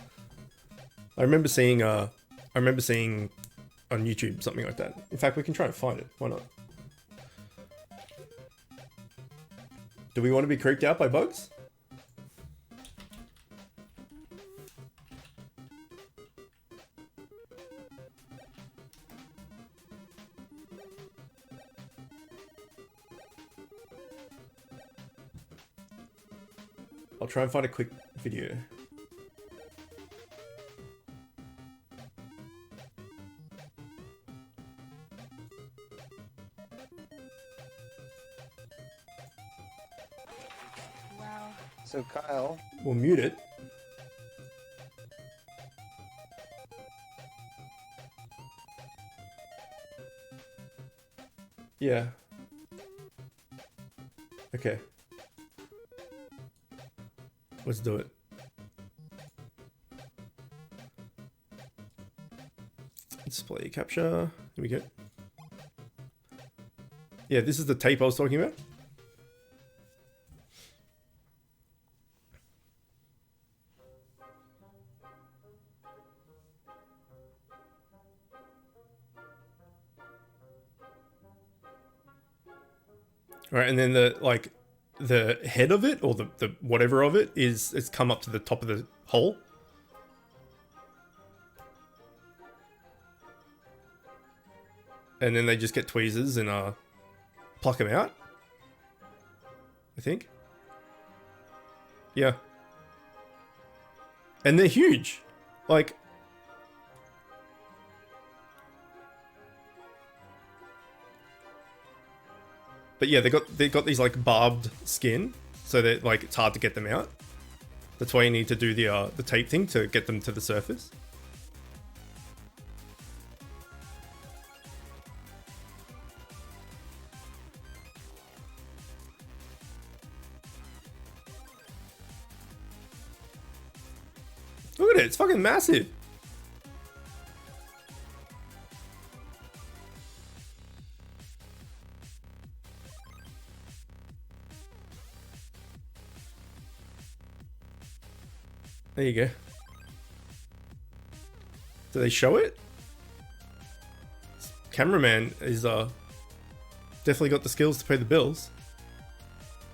I remember seeing on YouTube something like that. In fact, we can try and find it. Why not? Do we want to be creeped out by bugs? I'll try and find a quick video. Wow. So Kyle, We'll mute it. Yeah. Okay. Let's do it. Display capture. Here we go. Yeah, this is the tape I was talking about. right? And then the head of it, or the whatever of it, it's come up to the top of the hole. And then they just get tweezers and pluck them out, I think. Yeah. And they're huge. Like, but yeah, they got these like barbed skin, so that like it's hard to get them out. That's why you need to do the tape thing to get them to the surface. Look at it, it's fucking massive. There you go. Do they show it? Cameraman is definitely got the skills to pay the bills.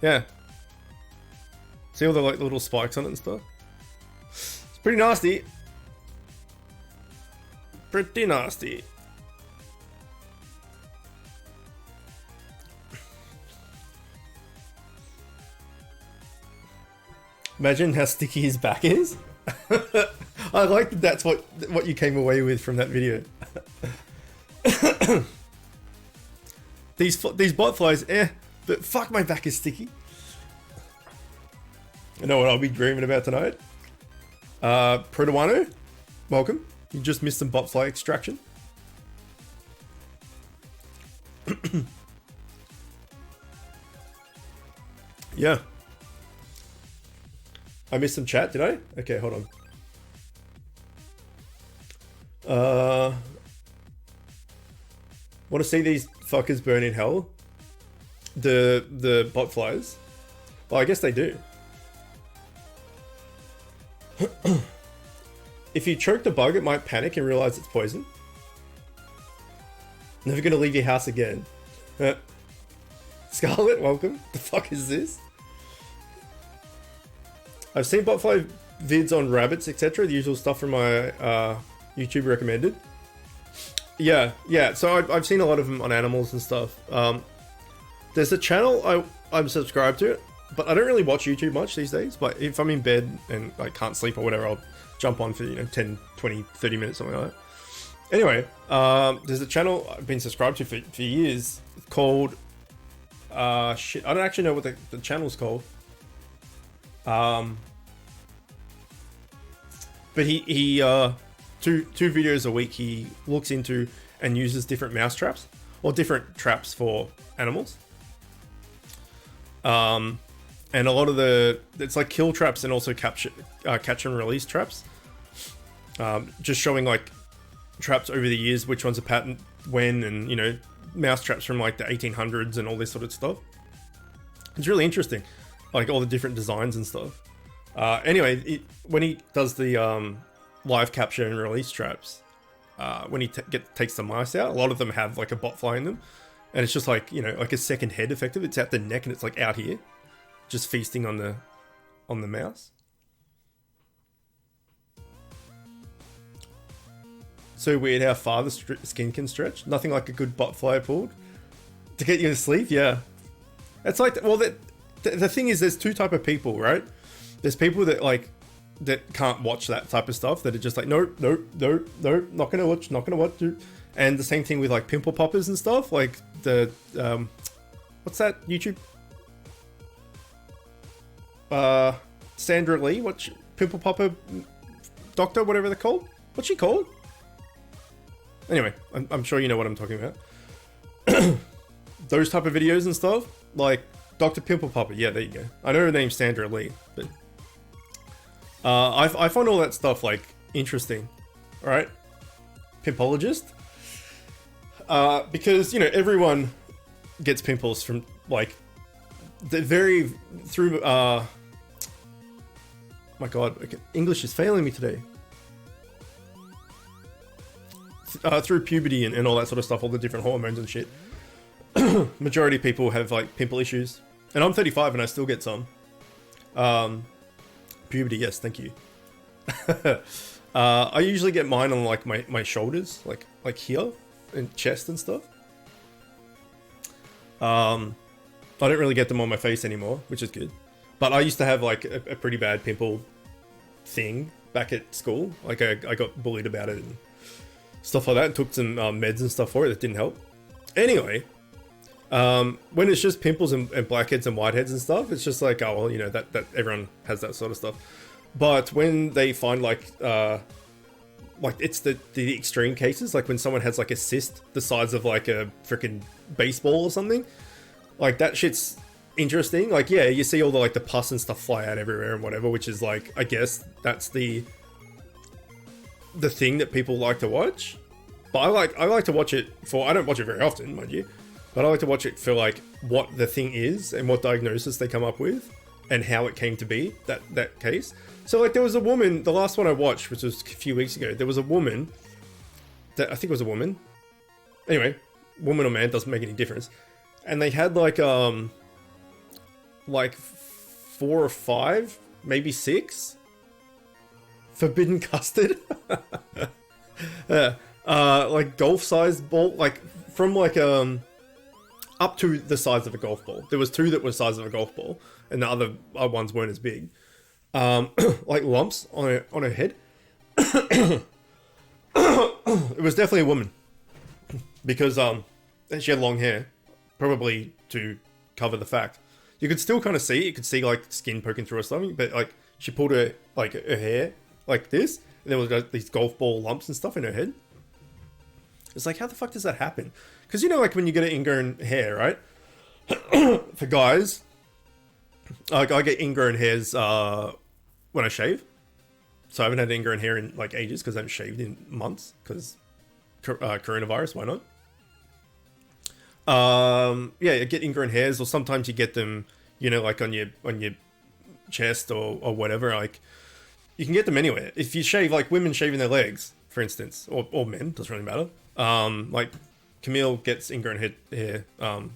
Yeah. See all the like little spikes on it and stuff? It's pretty nasty. Pretty nasty. Imagine how sticky his back is. I like that that's what you came away with from that video. These bot flies, but fuck, my back is sticky. You know what I'll be dreaming about tonight? Protowano, welcome. You just missed some bot fly extraction. Yeah. I missed some chat, did I? Okay, hold on. Want to see these fuckers burn in hell? The bot flies? Well, I guess they do. If you choke the bug, it might panic and realize it's poison. Never gonna leave your house again. Scarlet, welcome. The fuck is this? I've seen botfly vids on rabbits, etc. The usual stuff from my YouTube recommended. Yeah. So I've seen a lot of them on animals and stuff. There's a channel I'm subscribed to, but I don't really watch YouTube much these days. But if I'm in bed and I can't sleep or whatever, I'll jump on for 10, 20, 30 minutes, something like that. Anyway, there's a channel I've been subscribed to for years called shit. I don't actually know what the channel's called. But he two videos a week he looks into and uses different mouse traps or different traps for animals. And a lot of it's like kill traps and also catch and release traps. Just showing like traps over the years, which one's a patent when, and you know, mouse traps from like the 1800s and all this sort of stuff. It's really interesting, like all the different designs and stuff. Anyway, when he does the live capture and release traps, when he takes the mice out, a lot of them have like a bot fly in them, and it's just like, you know, like a second head effective. It's at the neck and it's like out here, just feasting on the mouse. So weird how far the skin can stretch. Nothing like a good bot fly pulled to get you to sleep. Yeah, it's like, well, the thing is, there's two type of people, right? There's people that can't watch that type of stuff, that are just like, nope, not gonna watch. And the same thing with like pimple poppers and stuff, like the what's that YouTube? Sandra Lee, pimple popper doctor, whatever they're called. What's she called? Anyway, I'm sure you know what I'm talking about. Those type of videos and stuff, like Dr. Pimple Popper. Yeah, there you go. I know her name's Sandra Lee, but I find all that stuff like interesting. All right, pimpologist, because you know everyone gets pimples from like the very through. My God, English is failing me today. Through puberty and all that sort of stuff, all the different hormones and shit. majority of people have like pimple issues, and I'm 35 and I still get some. Puberty, yes, thank you. I usually get mine on like my shoulders, like here, and chest and stuff. I don't really get them on my face anymore, which is good. But I used to have like a pretty bad pimple thing back at school. Like I got bullied about it and stuff like that, and took some meds and stuff for it that didn't help. Anyway, when it's just pimples and blackheads and whiteheads and stuff, it's just like, oh well, you know, that everyone has that sort of stuff. But when they find like it's the extreme cases, like when someone has like a cyst the size of like a freaking baseball or something, like that shit's interesting. Like, yeah, you see all the like the pus and stuff fly out everywhere and whatever, which is like, I guess that's the thing that people like to watch. But I like to watch it for, I don't watch it very often, mind you, but I like to watch it for like what the thing is and what diagnosis they come up with and how it came to be that case. So like there was a woman, the last one I watched, which was a few weeks ago, there was a woman that I think it was a woman. Anyway, woman or man, doesn't make any difference. And they had like 4 or 5, maybe 6 forbidden custard. Like golf-sized ball, like from like up to the size of a golf ball. There was 2 that were the size of a golf ball, and the other ones weren't as big. Like lumps on her head. It was definitely a woman because and she had long hair, probably to cover the fact. You could still kind of see it. You could see like skin poking through or something, but like she pulled her hair like this, and there was like, these golf ball lumps and stuff in her head. It's like, how the fuck does that happen? Because you know, like when you get an ingrown hair, right? For guys, like I get ingrown hairs when I shave. So I haven't had ingrown hair in like ages because I haven't shaved in months because coronavirus. Why not? Yeah, you get ingrown hairs, or sometimes you get them, you know, like on your chest or whatever. Like you can get them anywhere. If you shave, like women shaving their legs, for instance, or men, doesn't really matter. Like Camille gets ingrown hair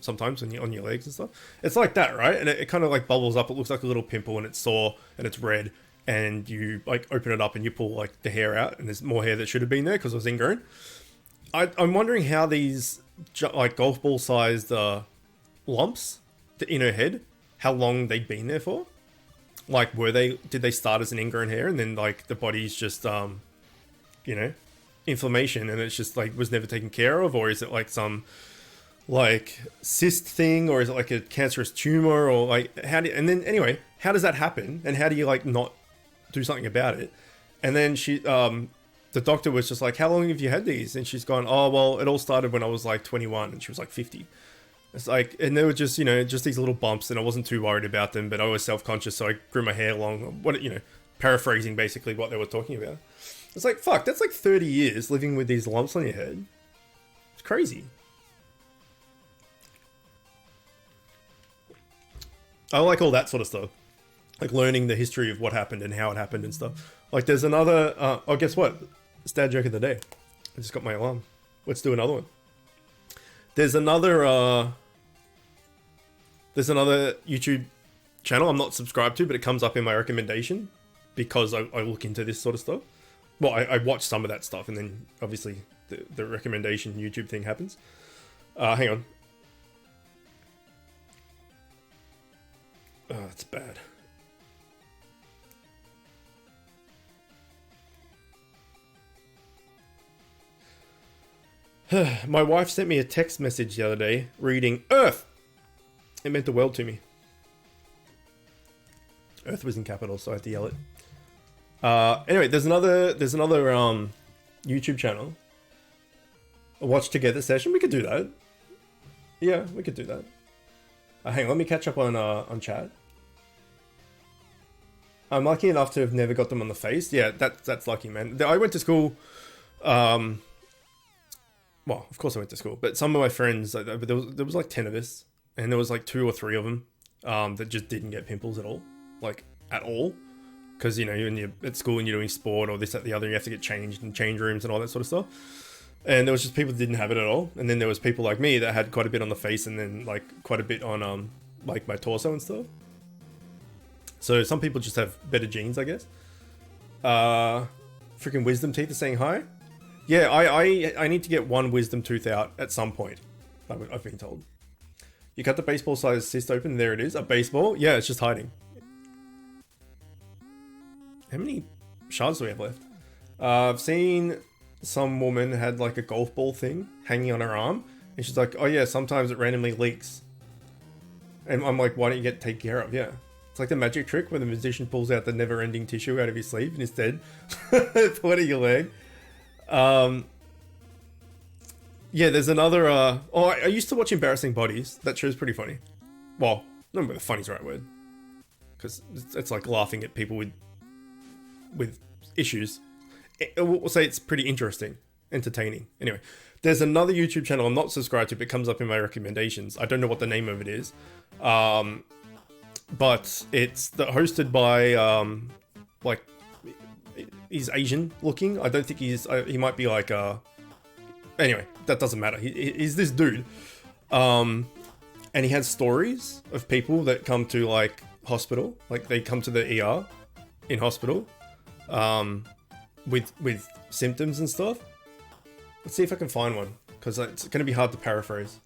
sometimes on your legs and stuff. It's like that, right? And it kind of like bubbles up. It looks like a little pimple, and it's sore and it's red. And you like open it up and you pull like the hair out, and there's more hair that should have been there because it was ingrown. I'm wondering how these like golf ball sized lumps in her head, how long they'd been there for. Like, did they start as an ingrown hair and then like the body's just you know, inflammation, and it's just like was never taken care of, or is it like some like cyst thing, or is it like a cancerous tumor, or like and then anyway, how does that happen, and how do you like not do something about it? And then she the doctor was just like, how long have you had these? And she's gone, oh well, it all started when I was like 21, and she was like 50. It's like, and they were just, you know, just these little bumps, and I wasn't too worried about them, but I was self-conscious, so I grew my hair long. What, you know, paraphrasing basically what they were talking about. It's like, fuck, that's like 30 years living with these lumps on your head. It's crazy. I like all that sort of stuff. Like learning the history of what happened and how it happened and stuff. Like there's another, oh, guess what? It's dad joke of the day. I just got my alarm. Let's do another one. There's another YouTube channel I'm not subscribed to, but it comes up in my recommendation because I look into this sort of stuff. Well, I watch some of that stuff, and then obviously the recommendation YouTube thing happens. Hang on. Oh, it's bad. My wife sent me a text message the other day reading Earth. It meant the world to me. Earth was in capitals, so I had to yell it. Anyway, there's another YouTube channel. A watch together session. We could do that. Yeah, we could do that. Hang on, let me catch up on chat. I'm lucky enough to have never got them on the face. Yeah, that's lucky, man. I went to school. Well, of course I went to school, but some of my friends, there was like 10 of us, and there was like 2 or 3 of them that just didn't get pimples at all, like at all, because you know you're at school and you're doing sport or this, that, the other, you have to get changed in change rooms and all that sort of stuff. And there was just people that didn't have it at all. And then there was people like me that had quite a bit on the face and then like quite a bit on like my torso and stuff. So some people just have better genes, I guess. Freaking wisdom teeth are saying hi. Yeah, I need to get one wisdom tooth out at some point. I've been told. You cut the baseball size cyst open, there it is. A baseball? Yeah, it's just hiding. How many shards do we have left? I've seen some woman had like a golf ball thing hanging on her arm. And she's like, oh yeah, sometimes it randomly leaks. And I'm like, why don't you get taken care of? Yeah. It's like the magic trick where the magician pulls out the never-ending tissue out of his sleeve and instead put it in your leg. Yeah, there's another, I used to watch Embarrassing Bodies. That show's pretty funny. Well, I don't know whether funny's the right word. Because it's like laughing at people with issues. We'll say it's pretty interesting, entertaining. Anyway, there's another YouTube channel I'm not subscribed to, but it comes up in my recommendations. I don't know what the name of it is. But it's hosted by, like, he's Asian looking. I don't think he might be like, anyway, that doesn't matter. He's this dude. And he has stories of people that come to like hospital, like they come to the ER in hospital, with symptoms and stuff. Let's see if I can find one, because it's going to be hard to paraphrase.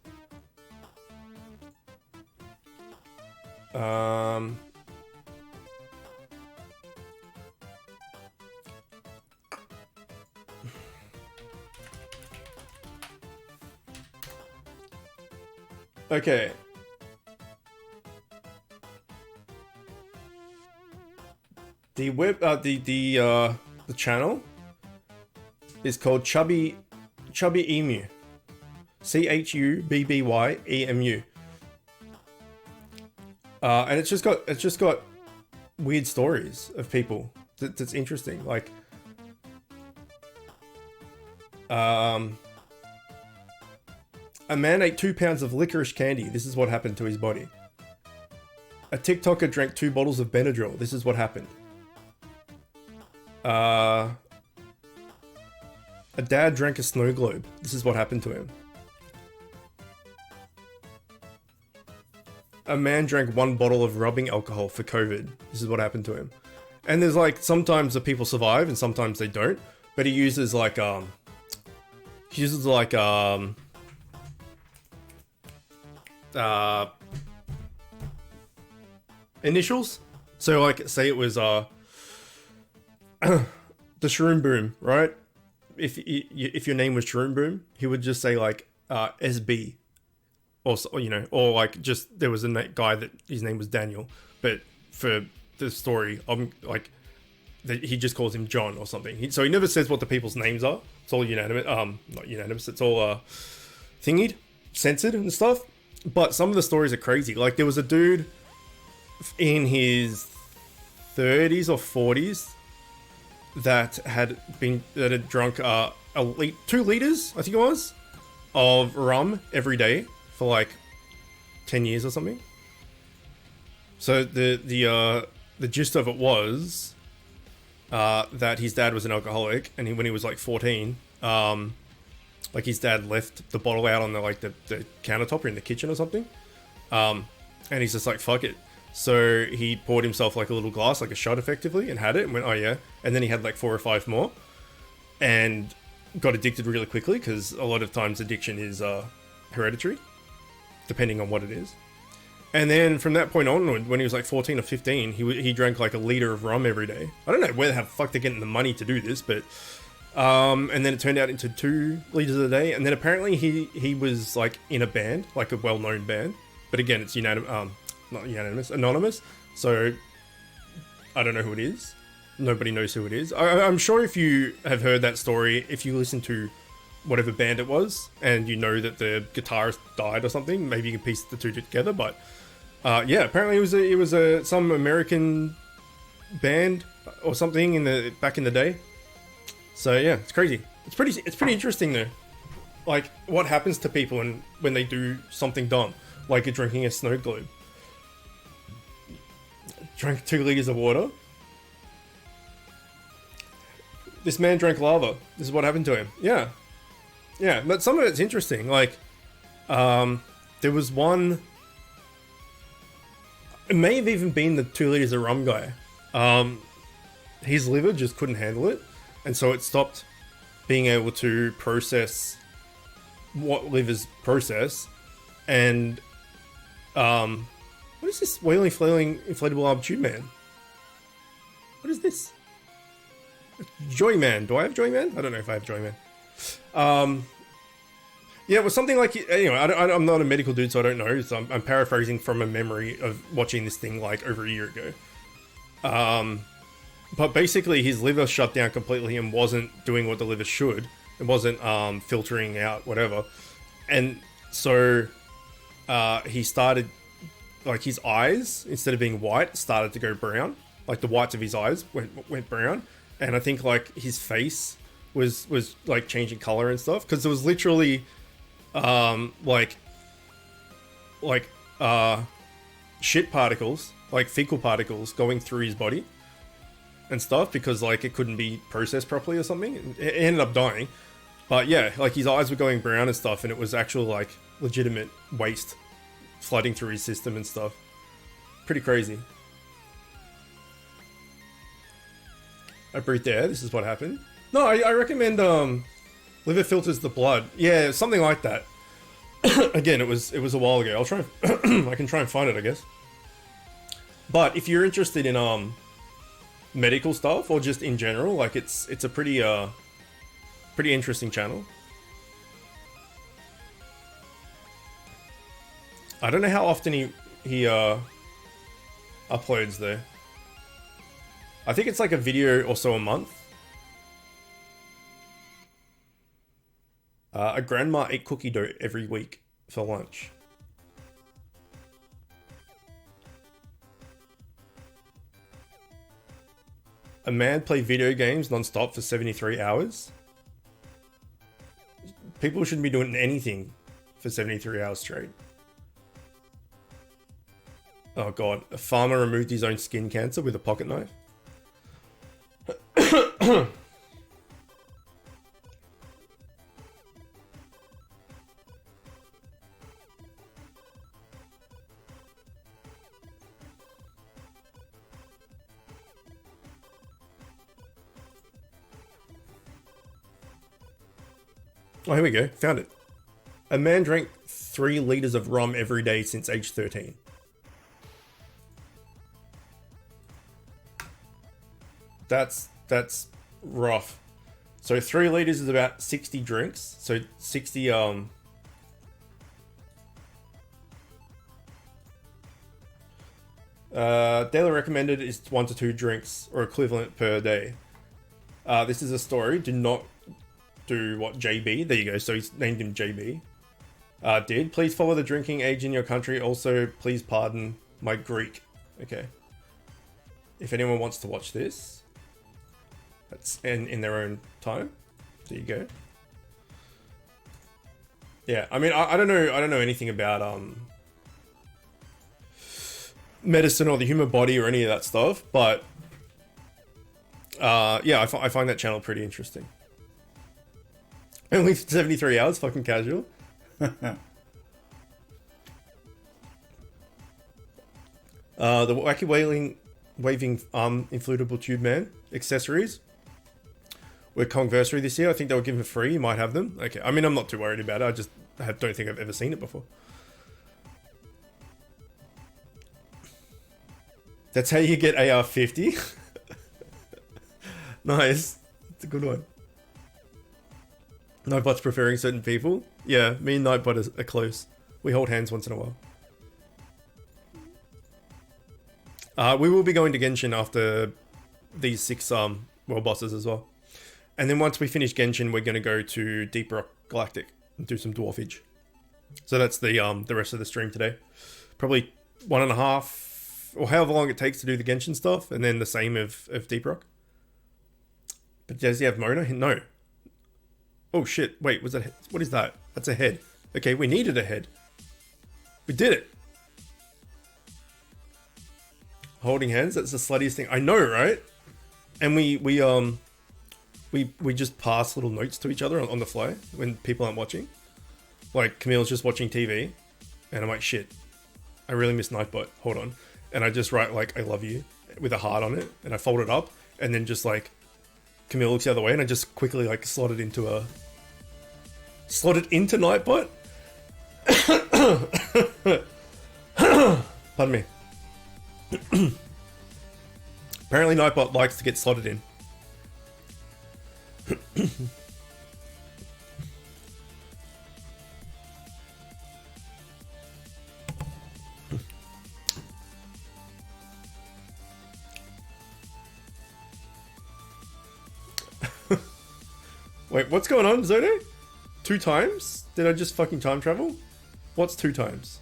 Okay. The channel is called Chubby Emu. CHUBBYEMU. And it's just got weird stories of people that's interesting. Like, a man ate 2 pounds of licorice candy. This is what happened to his body. A TikToker drank 2 bottles of Benadryl. This is what happened. A dad drank a snow globe. This is what happened to him. A man drank 1 bottle of rubbing alcohol for COVID. This is what happened to him. And there's like, sometimes the people survive and sometimes they don't. But he uses like, initials. So like, say it was, the Shroom Boom, right? If your name was Shroom Boom, he would just say like, SB. Or, you know, or like just, there was a guy that his name was Daniel, but for the story, he just calls him John or something. So he never says what the people's names are. It's all unanimous, not unanimous, it's all, thingied, censored and stuff. But some of the stories are crazy. Like there was a dude in his 30s or 40s that had drunk, 2 liters, I think it was, of rum every day for like 10 years or something. So the gist of it was that his dad was an alcoholic, and when he was like 14, like his dad left the bottle out on the countertop or in the kitchen or something, and he's just like, fuck it. So he poured himself like a little glass, like a shot effectively, and had it and went, oh yeah. And then he had like 4 or 5 more and got addicted really quickly, because a lot of times addiction is hereditary, depending on what it is. And then from that point onward, when he was like 14 or 15, he drank like a liter of rum every day. I don't know where the fuck they're getting the money to do this, but and then it turned out into 2 liters a day. And then apparently he was like in a band, like a well-known band, but again, it's not unanimous, anonymous. So I don't know who it is. Nobody knows who it is. I'm sure if you have heard that story, if you listen to whatever band it was, and you know that the guitarist died or something, maybe you can piece the 2 together. But yeah, apparently it was some American band or something back in the day. So yeah, it's crazy. It's pretty interesting though. Like what happens to people when they do something dumb, like drinking a snow globe. Drank 2 liters of water. This man drank lava. This is what happened to him. Yeah. Yeah, but some of it's interesting. Like, there was one. It may have even been the 2 liters of rum guy. His liver just couldn't handle it, and so it stopped being able to process what livers process. And what is this wailing, flailing, inflatable arm tube man? What is this? Joyman. Do I have Joyman? I don't know if I have Joyman. Yeah, it was something like, anyway, I'm not a medical dude, so I don't know. So I'm paraphrasing from a memory of watching this thing like over a year ago. But basically his liver shut down completely and wasn't doing what the liver should. It wasn't filtering out whatever. And so he started, like, his eyes, instead of being white, started to go brown. Like the whites of his eyes went brown. And I think like his face was like changing color and stuff, because there was literally shit particles, like fecal particles, going through his body and stuff, because like it couldn't be processed properly or something. It ended up dying. But yeah, like his eyes were going brown and stuff, and it was actual like legitimate waste flooding through his system and stuff. Pretty crazy. I breathed air. This is what happened. No, I recommend liver filters the blood. Yeah, something like that. Again, it was a while ago. I'll try. I can try and find it, I guess. But if you're interested in medical stuff or just in general, like it's a pretty interesting channel. I don't know how often he uploads though. I think it's like a video or so a month. A grandma ate cookie dough every week for lunch. A man played video games non-stop for 73 hours. People shouldn't be doing anything for 73 hours straight. Oh god, a farmer removed his own skin cancer with a pocket knife. Oh, here we go. Found it. A man drank 3 liters of rum every day since age 13. That's rough. So 3 liters is about 60 drinks. So 60 daily recommended is 1 to 2 drinks or equivalent per day. This is a story. Do not do what JB. There you go. So he's named him JB. Did. Please follow the drinking age in your country. Also, please pardon my Greek. Okay. If anyone wants to watch this, that's in their own time. There you go. Yeah, I mean, I don't know anything about medicine or the human body or any of that stuff, but yeah, I find that channel pretty interesting. Only 73 hours, fucking casual. The wacky waving inflatable tube man accessories were Conversary this year. I think they were given for free. You might have them. Okay, I mean, I'm not too worried about it. I just don't think I've ever seen it before. That's how you get AR-50. Nice. It's a good one. Nightbot's preferring certain people. Yeah, me and Nightbot are close. We hold hands once in a while. We will be going to Genshin after these 6 world bosses as well. And then once we finish Genshin, we're going to go to Deep Rock Galactic and do some dwarfage. So that's the rest of the stream today. Probably 1.5 or however long it takes to do the Genshin stuff, and then the same of Deep Rock. But does he have Mona? No. Oh shit, wait, was that... What is that? That's a head. Okay, we needed a head. We did it. Holding hands, that's the sluttiest thing. I know, right? And we we just pass little notes to each other on the fly when people aren't watching. Like Camille's just watching TV, and I'm like, shit, I really miss Nightbot. Hold on, and I just write like I love you with a heart on it, and I fold it up, and then just like Camille looks the other way, and I just quickly like slot it into Nightbot. Pardon me. Apparently Nightbot likes to get slotted in. Wait, what's going on, Zodo? 2 times? Did I just fucking time travel? What's 2 times?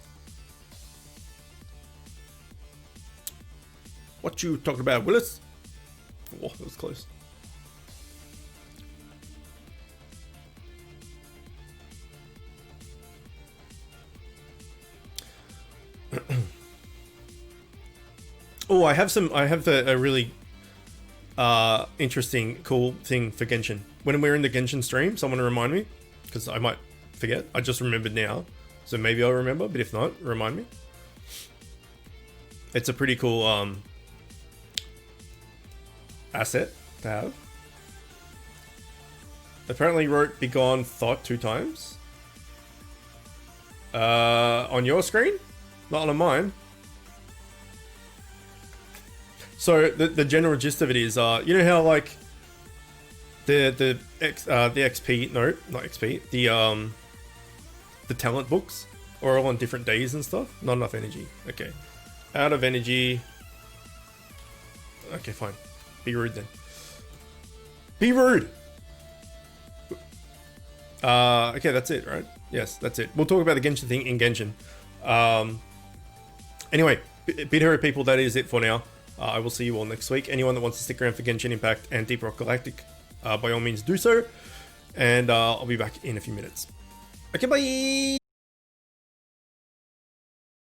What you talking about, Willis? Oh, that was close. Oh, I have a really interesting, cool thing for Genshin. When we're in the Genshin stream, someone remind me, because I might forget. I just remembered now, so maybe I'll remember, but if not, remind me. It's a pretty cool asset to have. Apparently wrote Begone Thought 2 times. On your screen? Not on mine. So the general gist of it is, you know how like the XP, no, not XP, the talent books are all on different days and stuff. Not enough energy. Okay, out of energy. Okay, fine. Be rude then. Be rude. Okay, that's it, right? Yes, that's it. We'll talk about the Genshin thing in Genshin. Anyway, Bit Hero people, that is it for now. I will see you all next week. Anyone that wants to stick around for Genshin Impact and Deep Rock Galactic, by all means do so. And I'll be back in a few minutes. Okay, bye!